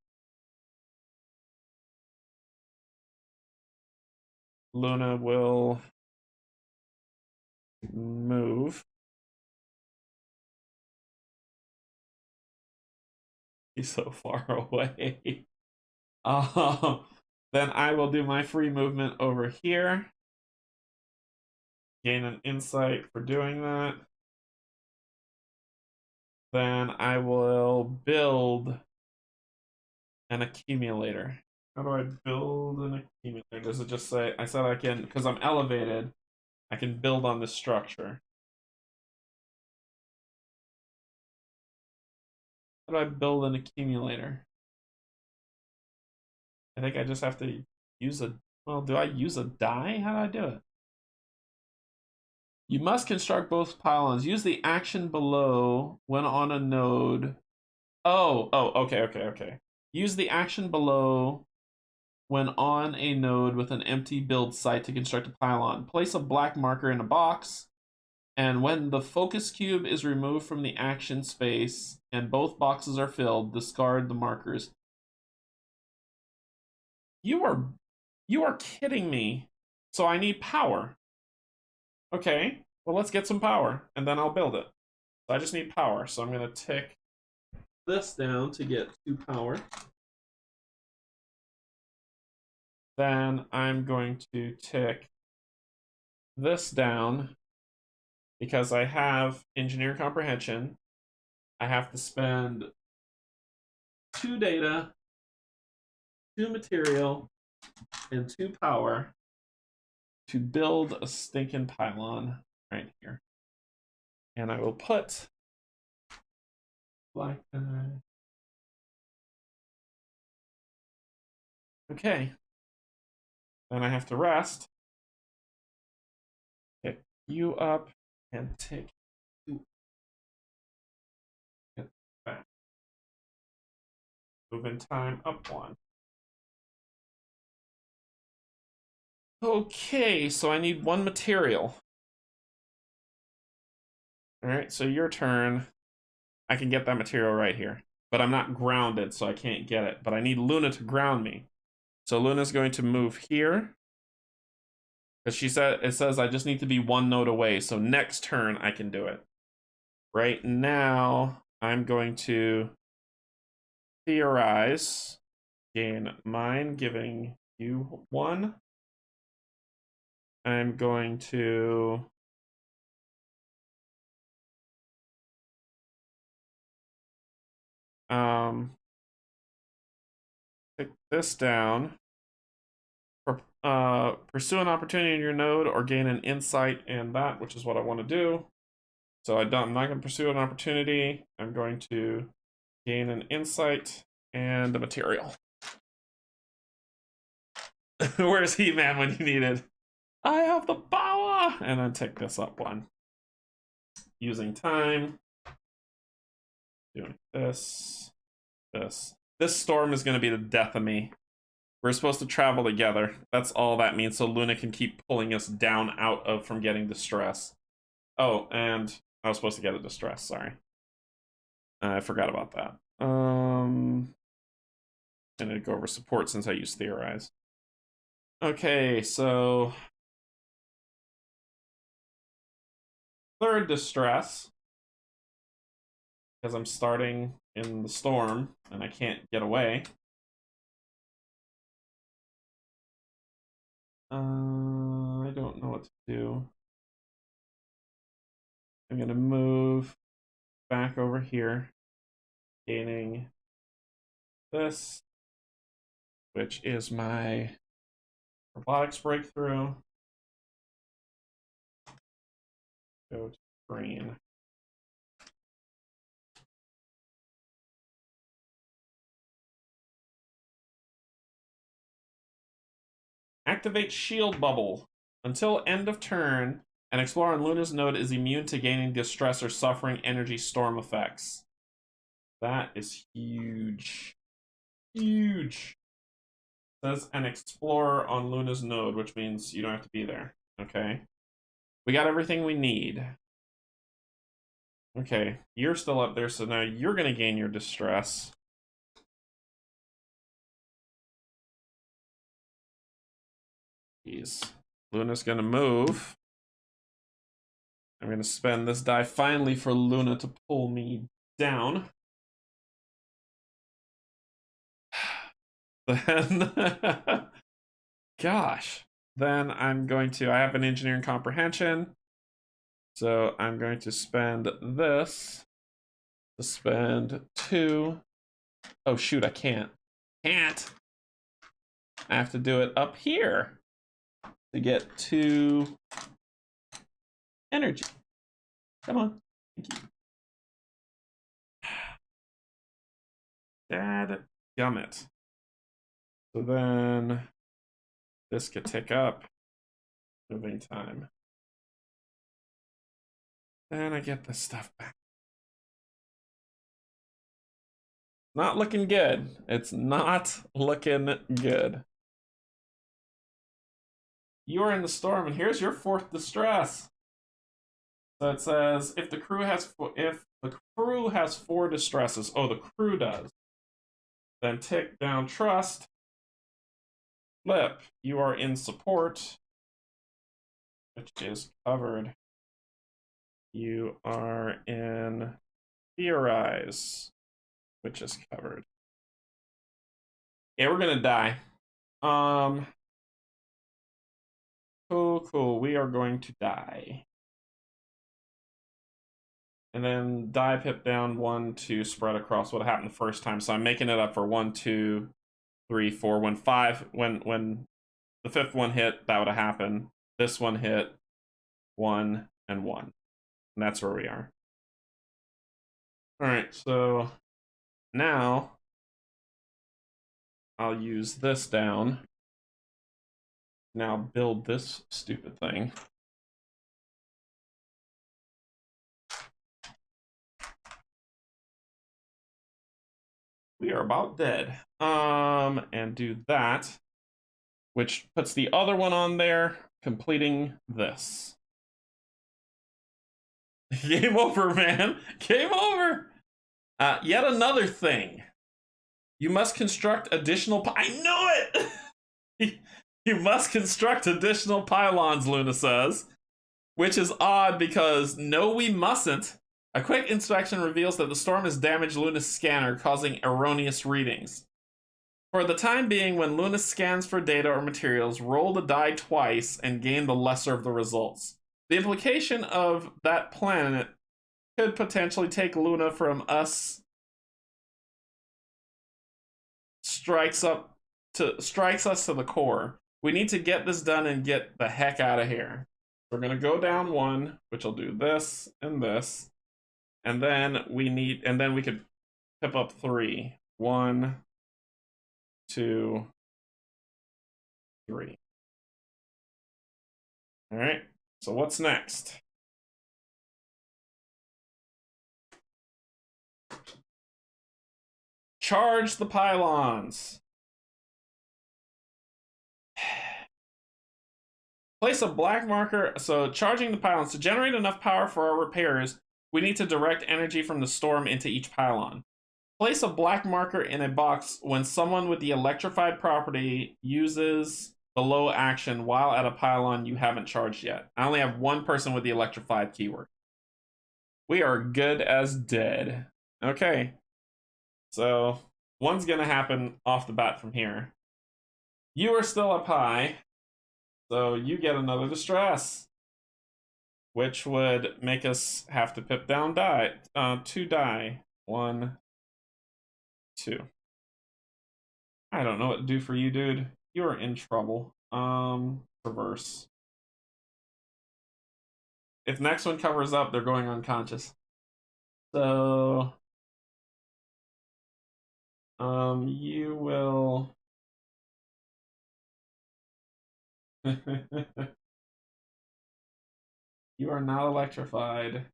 Luna will move. He's so far away. Then I will do my free movement over here. Gain an insight for doing that. Then I will build an accumulator. How do I build an accumulator? Does it just say, I said I can, because I'm elevated, I can build on this structure. How do I build an accumulator? I think I just have to use a, well, do I use a die? How do I do it? You must construct both pylons. Use the action below when on a node. Oh, okay. Use the action below when on a node with an empty build site to construct a pylon. Place a black marker in a box, and when the focus cube is removed from the action space and both boxes are filled, discard the markers. You are kidding me. So I need power. Okay, well, let's get some power, and then I'll build it. So I just need power, so I'm going to tick this down to get 2 power. Then I'm going to tick this down because I have engineer comprehension. I have to spend 2 data, 2 material, and 2 power to build a stinking pylon right here. And I will put Like okay. Then I have to rest. Pick you up and take you back. Move in time up one. Okay, so I need one material. Alright, so your turn. I can get that material right here. But I'm not grounded, so I can't get it. But I need Luna to ground me. So Luna's going to move here. Because it says I just need to be one node away. So next turn I can do it. Right now, I'm going to theorize. Gain mine, giving you one. I'm going to take this down. Pursue an opportunity in your node or gain an insight in that, which is what I want to do. So I'm not going to pursue an opportunity. I'm going to gain an insight and a material. Where's He-Man when you need it? I have the power! And then take this up one. Using time. Doing this. This. This storm is going to be the death of me. We're supposed to travel together. That's all that means, so Luna can keep pulling us down out of from getting distress. Oh, and I was supposed to get a distress, sorry. I forgot about that. I'm gonna go over support since I used theorize. Okay, so third distress. Because I'm starting in the storm and I can't get away. I don't know what to do. I'm gonna move back over here, gaining this, which is my robotics breakthrough. Go to green. Activate shield bubble. Until end of turn, an explorer on Luna's node is immune to gaining distress or suffering energy storm effects. That is huge. Huge. It says an explorer on Luna's node, which means you don't have to be there. Okay. We got everything we need. Okay, you're still up there, so now you're gonna gain your distress. Jeez. Luna's gonna move. I'm gonna spend this die finally for Luna to pull me down. Then, gosh, then I'm going to, I have an engineering comprehension. So I'm going to spend this to spend 2. Oh, shoot, I can't. Can't. I have to do it up here to get 2 energy. Come on. Thank you. Dad gummit. So then this could tick up. Moving time. Then I get this stuff back. Not looking good. It's not looking good. You are in the storm, and here's your 4th distress. So it says if the crew has 4 distresses, oh, the crew does. Then tick down trust. Flip, you are in support, which is covered. You are in theorize, which is covered. Yeah, we're gonna die. Cool. We are going to die. And then die pip down 1 to spread across what happened the first time. So I'm making it up for 1, 2, 3, 4. When 5, when the 5th one hit, that would have happened. This one hit 1 and 1. And that's where we are. All right, so now I'll use this down. Now build this stupid thing. We are about dead. And do that, which puts the other one on there, completing this. Game over, man. Game over. Yet another thing. You must construct additional. I know it. You must construct additional pylons, Luna says, which is odd because no, we mustn't. A quick inspection reveals that the storm has damaged Luna's scanner, causing erroneous readings. For the time being, when Luna scans for data or materials, roll the die twice and gain the lesser of the results. The implication of that planet could potentially take Luna from us strikes us to the core. We need to get this done and get the heck out of here. We're gonna go down one, which will do this and this, and then we could pip up 3. 1, 2, 3. All right. So what's next? Charge the pylons. Place a black marker. So charging the pylons. To generate enough power for our repairs, we need to direct energy from the storm into each pylon. Place a black marker in a box when someone with the electrified property uses below action while at a pylon you haven't charged yet. I only have one person with the electrified keyword. We are good as dead. Okay. So one's gonna happen off the bat from here. You are still up high, so you get another distress, which would make us have to pip down 2 die. 1, 2. I don't know what to do for you, dude. You're in trouble. Reverse. If next one covers up, they're going unconscious. So you will you are not electrified.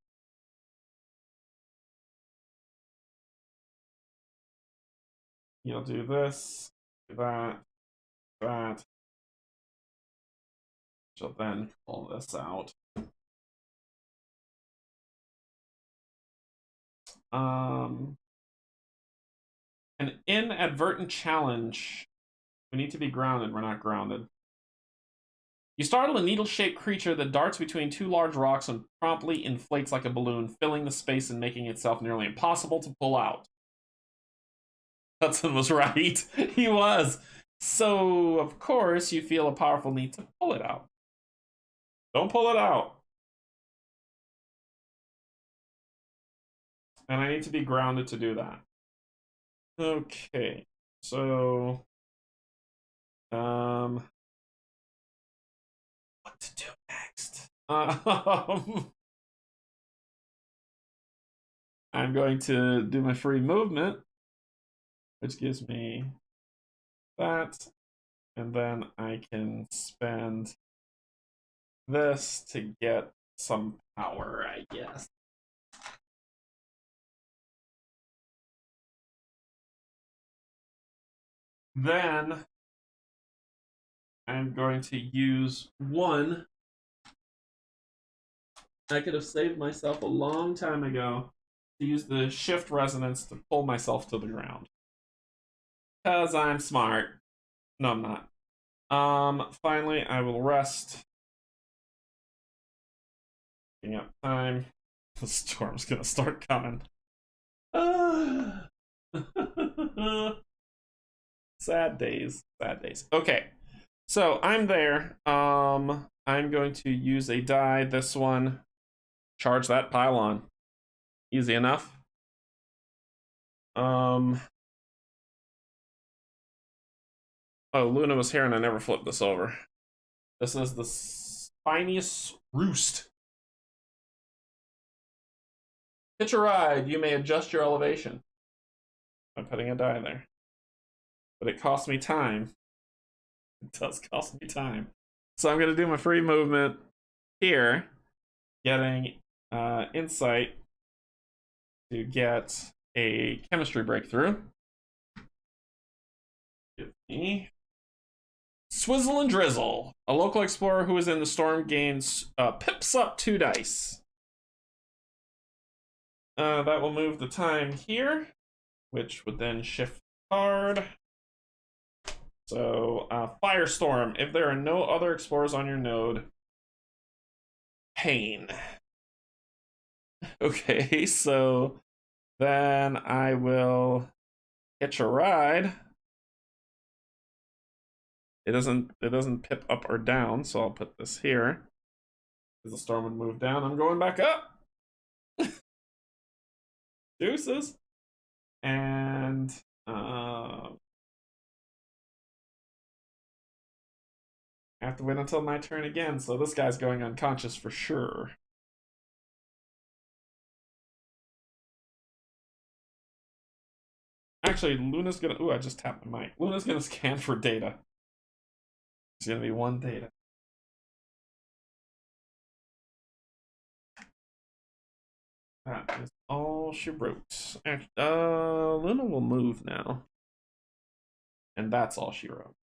You'll do this, that, that. She'll then pull this out. An inadvertent challenge. We need to be grounded. We're not grounded. You startle a needle-shaped creature that darts between 2 large rocks and promptly inflates like a balloon, filling the space and making itself nearly impossible to pull out. Hudson was right. He was. So, of course, you feel a powerful need to pull it out. Don't pull it out. And I need to be grounded to do that. Okay. So, what to do next? I'm going to do my free movement, which gives me that, and then I can spend this to get some power, I guess. Then I'm going to use 1. I could have saved myself a long time ago to use the shift resonance to pull myself to the ground. Because I'm smart. No, I'm not. Finally, I will rest. Picking up time. The storm's gonna start coming. Sad days. Sad days. Okay. So I'm there. I'm going to use a die. This one. Charge that pylon. Easy enough. Oh, Luna was here and I never flipped this over. This is the spiniest roost. Hitch a ride. You may adjust your elevation by putting a die there. But it costs me time. It does cost me time. So I'm going to do my free movement here, getting insight to get a chemistry breakthrough. Give me Swizzle and Drizzle. A local explorer who is in the storm gains pips up 2 dice. That will move the time here, which would then shift the card. So, Firestorm. If there are no other explorers on your node, pain. Okay, so then I will hitch a ride. It doesn't pip up or down, so I'll put this here. As the storm would move down, I'm going back up. Deuces. And I have to wait until my turn again, so this guy's going unconscious for sure. Actually, Luna's gonna... Ooh, I just tapped my mic. Luna's gonna scan for data. It's gonna be 1 data. That is all she wrote. Luna will move now. And that's all she wrote.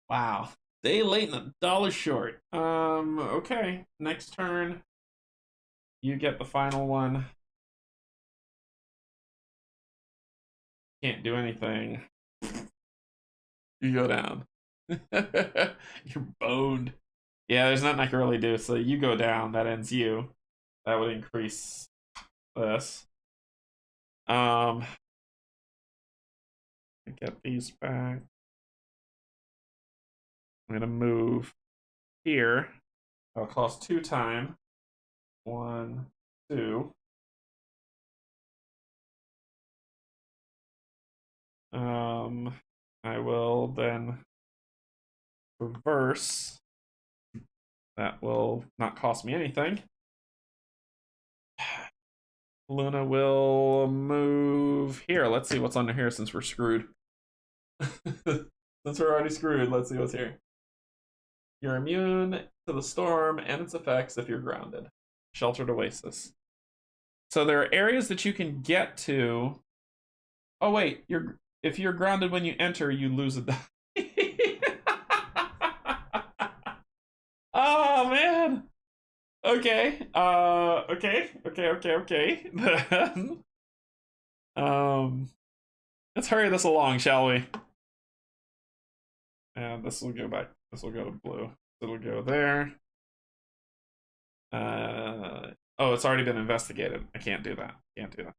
Wow. Day late and $1 short. Okay. Next turn. You get the final one. Can't do anything. You go down. You're boned. Yeah, there's nothing I can really do. So you go down. That ends you. That would increase this. Get these back. I'm gonna move here. That'll cost 2 time. 1, 2. I will then reverse. That will not cost me anything. Luna will move here. Let's see what's under here since we're screwed. Since we're already screwed, let's see what's here. You're immune to the storm and its effects if you're grounded. Sheltered Oasis. So there are areas that you can get to. Oh wait, if you're grounded when you enter, you lose a die. Oh man. Okay. Okay. Then let's hurry this along, shall we? And this will go back. This will go to blue. It'll go there. Oh, it's already been investigated. I can't do that. Can't do that.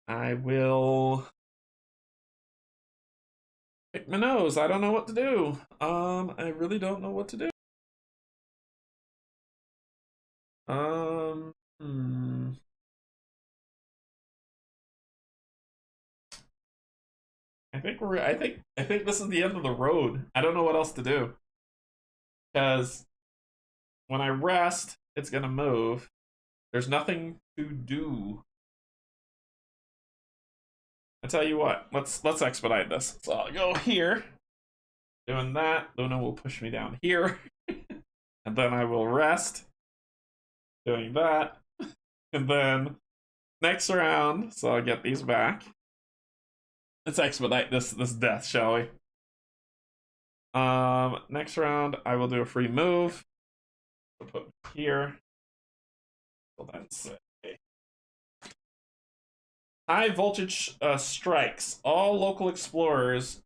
I will pick my nose. I don't know what to do. I really don't know what to do. I think this is the end of the road. I don't know what else to do. Because when I rest, it's gonna move. There's nothing to do. I tell you what, let's expedite this. So I'll go here. Doing that, Luna will push me down here. And then I will rest. Doing that. And then next round, so I'll get these back. Let's expedite this death, shall we? Next round, I will do a free move. I'll put here. So that's it. High voltage strikes. All local explorers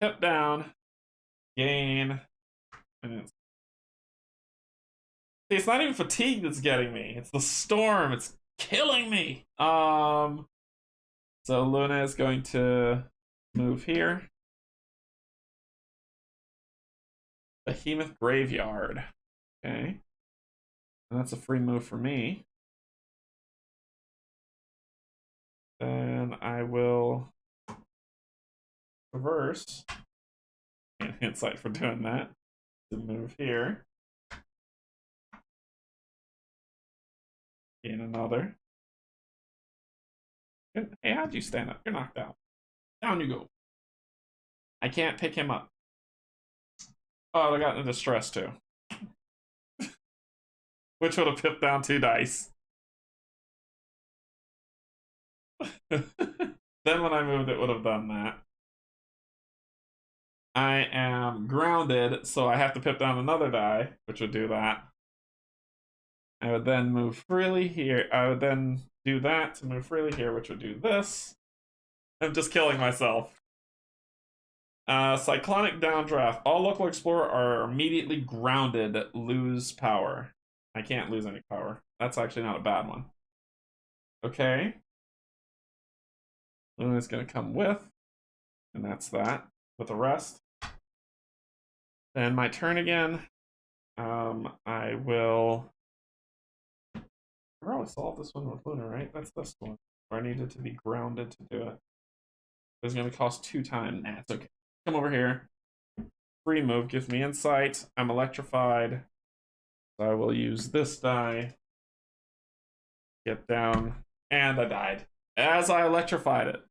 tip down, gain. See, it's not even fatigue that's getting me. It's the storm. It's killing me. So Luna is going to move here. Behemoth Graveyard. Okay. And that's a free move for me. Then I will reverse. And insight for doing that. To move here. Gain another. Hey, how'd you stand up? You're knocked out. Down you go. I can't pick him up. Oh, I got into distress too. Which would have pipped down 2 dice. Then when I moved, it would have done that. I am grounded, so I have to pip down another die, which would do that. I would then move freely here. I would then do that to move freely here, which would do this. I'm just killing myself. Cyclonic downdraft. All local explorer are immediately grounded, lose power. I can't lose any power. That's actually not a bad one. Okay. Luna's gonna come with, and that's that with the rest. Then my turn again. I will. I probably solve this one with Luna, right? That's this one. Where I needed to be grounded to do it. It's gonna cost 2 times. Nah, it's okay. Come over here. Free move gives me insight. I'm electrified. So I will use this die. Get down. And I died. As I electrified it.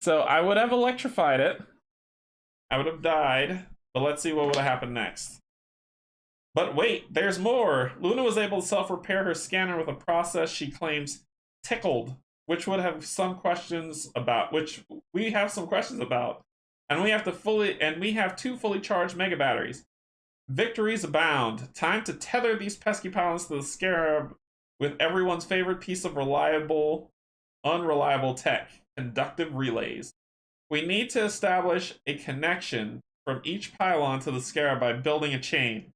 So I would have electrified it. I would have died. But let's see what would have happened next. But wait, there's more. Luna was able to self-repair her scanner with a process she claims tickled, which would have some questions about, which we have some questions about. And we have 2 fully charged mega batteries. Victories abound. Time to tether these pesky pylons to the scarab with everyone's favorite piece of unreliable tech, conductive relays. We need to establish a connection from each pylon to the scarab by building a chain.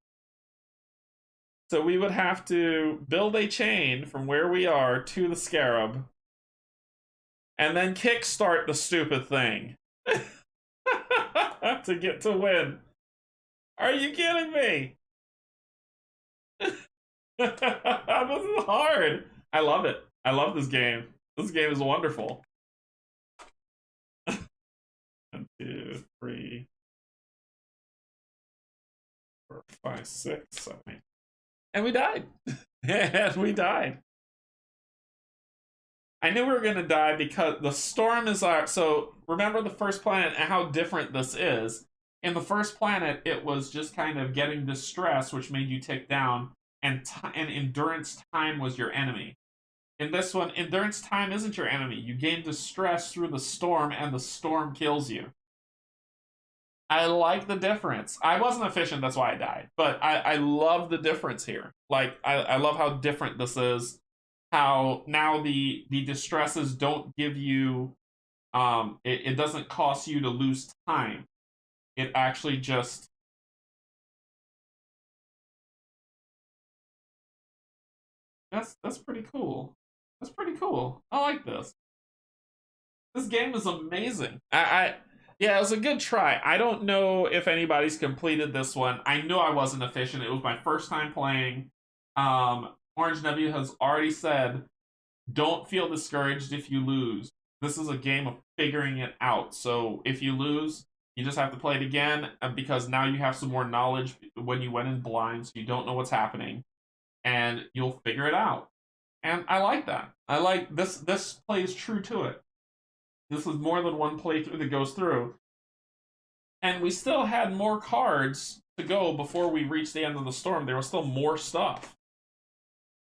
So we would have to build a chain from where we are to the scarab and then kickstart the stupid thing to get to win. Are you kidding me? This is hard. I love it. I love this game. This game is wonderful. 1, 2, 3, 4, 5, 6, 7, 8. And we died. And we died. I knew we were going to die because the storm is our... So remember the first planet and how different this is. In the first planet, it was just kind of getting distress, which made you tick down, and endurance time was your enemy. In this one, endurance time isn't your enemy. You gain distress through the storm, and the storm kills you. I like the difference. I wasn't efficient, that's why I died. But I love the difference here. Like, I love how different this is. How now the distresses don't give you... it doesn't cost you to lose time. It actually just... That's pretty cool. That's pretty cool. I like this. This game is amazing. Yeah, it was a good try. I don't know if anybody's completed this one. I know I wasn't efficient. It was my first time playing. Orange Nebula has already said, don't feel discouraged if you lose. This is a game of figuring it out. So if you lose, you just have to play it again, because now you have some more knowledge when you went in blind, so you don't know what's happening, and you'll figure it out. And I like that. I like this. This plays true to it. This is more than one playthrough that goes through. And we still had more cards to go before we reached the end of the storm. There was still more stuff.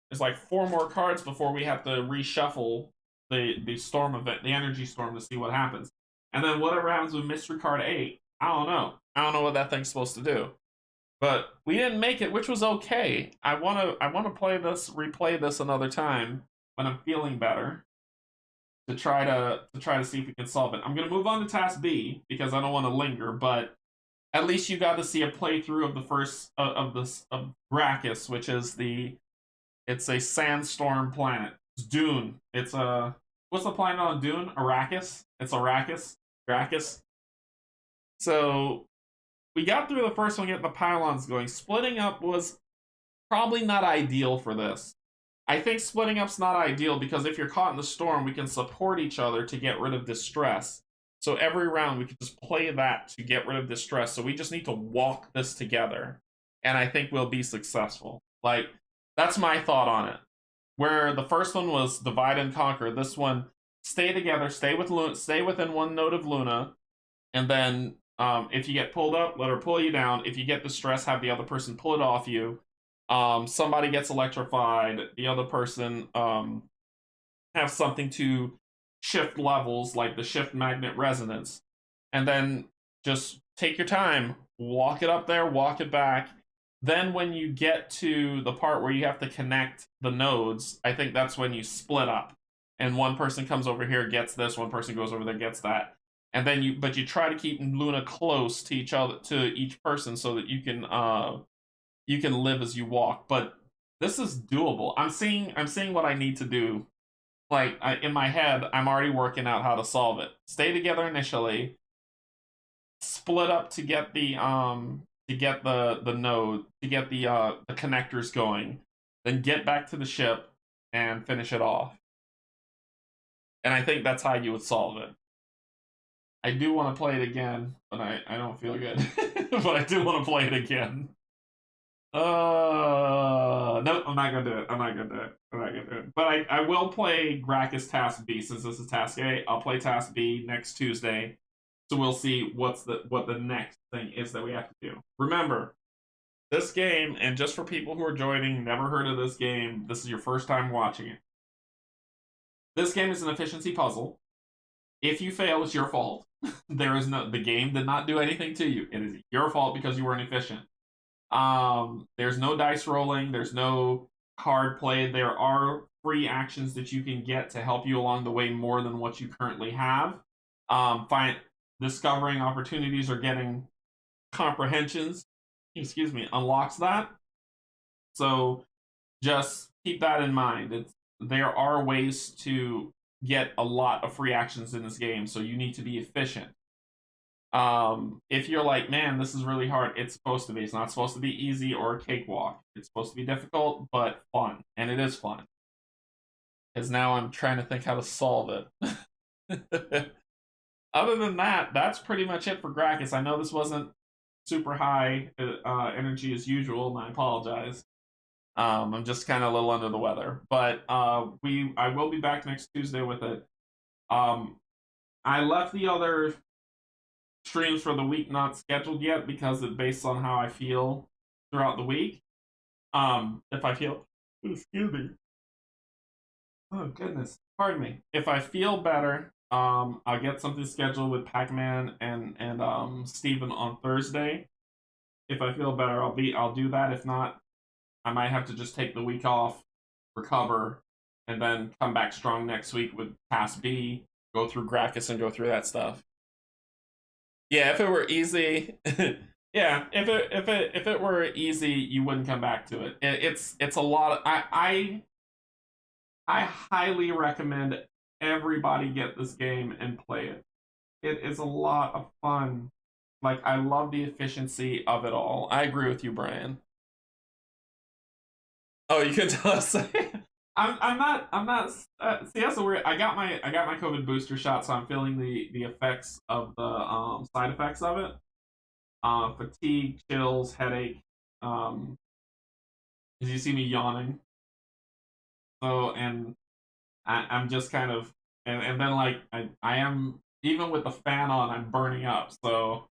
There's like 4 more cards before we have to reshuffle the storm event, the energy storm, to see what happens. And then whatever happens with mystery card 8, I don't know. I don't know what that thing's supposed to do. But we didn't make it, which was okay. I wanna play this, replay this another time when I'm feeling better, to try to see if we can solve it. I'm gonna move on to task B because I don't want to linger, but at least you got to see a playthrough of the first of Brachus, which is it's a sandstorm planet. It's Dune. It's a... What's the planet on Dune? Arrakis? It's Arrakis. Arrakis. So we got through the first one, getting the pylons going. Splitting up was probably not ideal for this. I think splitting up's not ideal because if you're caught in the storm, we can support each other to get rid of distress. So every round we could just play that to get rid of this stress. So we just need to walk this together, and I think we'll be successful. Like, that's my thought on it. Where the first one was divide and conquer, this one, stay together, stay with Luna, stay within one node of Luna, and then if you get pulled up, let her pull you down. If you get the stress, have the other person pull it off you. Somebody gets electrified, the other person have something to shift levels, like the shift magnet resonance, and then just take your time, walk it up there, walk it back. Then when you get to the part where you have to connect the nodes, I think that's when you split up, and one person comes over here, gets this, one person goes over there, gets that, and then you try to keep Luna close to each other, to each person, so that you can live as you walk. But this is doable. I'm seeing what I need to do. Like, in my head, I'm already working out how to solve it. Stay together initially, split up to get the node, to get the connectors going, then get back to the ship and finish it off. And I think that's how you would solve it. I do want to play it again, but I don't feel good. But I do want to play it again. No, I'm not gonna do it. I'm not gonna do it. I'm not gonna do it. But I will play Gracchus Task B, since this is Task A. I'll play Task B next Tuesday. So we'll see what the next thing is that we have to do. Remember, this game, and just for people who are joining, never heard of this game, this is your first time watching it. This game is an efficiency puzzle. If you fail, it's your fault. The game did not do anything to you. It is your fault because you weren't efficient. There's no dice rolling, there's no card play. There are free actions that you can get to help you along the way more than what you currently have. Discovering opportunities or getting comprehensions, unlocks that. So just keep that in mind. There are ways to get a lot of free actions in this game, so you need to be efficient. If you're like, man, this is really hard, it's supposed to be. It's not supposed to be easy or a cakewalk. It's supposed to be difficult, but fun. And it is fun. Because now I'm trying to think how to solve it. Other than that, that's pretty much it for Gracchus. I know this wasn't super high energy as usual, and I apologize. I'm just kind of a little under the weather. But I will be back next Tuesday with it. I left the other streams for the week not scheduled yet because it's based on how I feel throughout the week. If I feel, excuse me, oh goodness, pardon me. If I feel better, I'll get something scheduled with Pac-Man and Steven on Thursday. If I feel better, I'll do that. If not, I might have to just take the week off, recover, and then come back strong next week with Task B, go through Gracchus and go through that stuff. Yeah, if it were easy, yeah, if it were easy, you wouldn't come back to it. It's a lot of, I highly recommend everybody get this game and play it. It is a lot of fun. Like, I love the efficiency of it all. I agree with you, Brian. Oh, you can tell us. I'm not. See, that's a weird. I got my COVID booster shot, so I'm feeling the effects of the side effects of it. Fatigue, chills, headache. As you see me yawning. So, and I'm just kind of, and then like I am, even with the fan on, I'm burning up. So,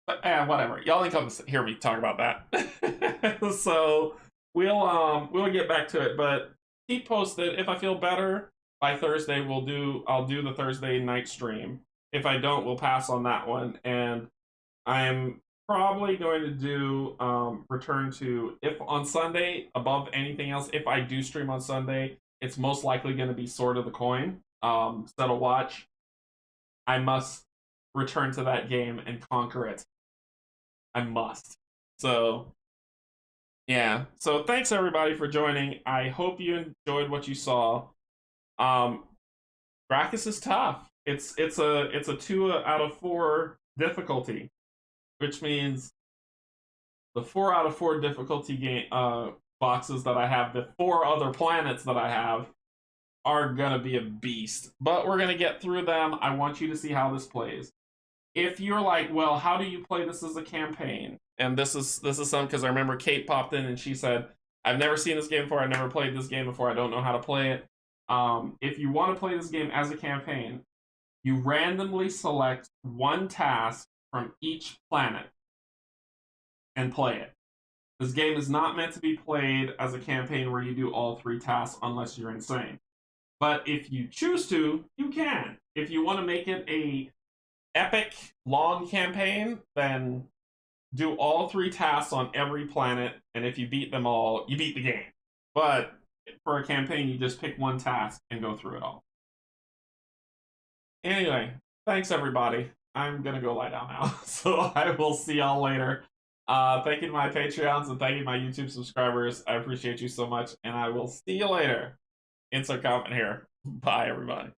but whatever. Y'all ain't come to hear me talk about that. So we'll get back to it, but keep posted. If I feel better by Thursday, I'll do the Thursday night stream. If I don't, we'll pass on that one. And I'm probably going to do return to, if on Sunday, above anything else, if I do stream on Sunday, it's most likely going to be Sword of the Coin. Settle Watch. I must return to that game and conquer it. I must. So yeah. So thanks everybody for joining. I hope you enjoyed what you saw. Gracchus is tough. It's a 2 out of 4 difficulty, which means the 4 out of 4 difficulty game boxes that I have, the 4 other planets that I have, are gonna be a beast, but we're gonna get through them. I want you to see how this plays. If you're like, well, how do you play this as a campaign? And this is something because I remember Kate popped in and she said, I've never seen this game before, I've never played this game before, I don't know how to play it. If you want to play this game as a campaign, you randomly select one task from each planet and play it. This game is not meant to be played as a campaign where you do all 3 tasks unless you're insane. But if you choose to, you can. If you want to make it a epic long campaign, then do all 3 tasks on every planet, and if you beat them all, you beat the game. But for a campaign, you just pick one task and go through it all. Anyway, thanks everybody. I'm gonna go lie down now. So I will see y'all later. Thank you to my Patreons and thank you to my YouTube subscribers. I appreciate you so much, and I will see you later. Insert comment here. Bye, everybody.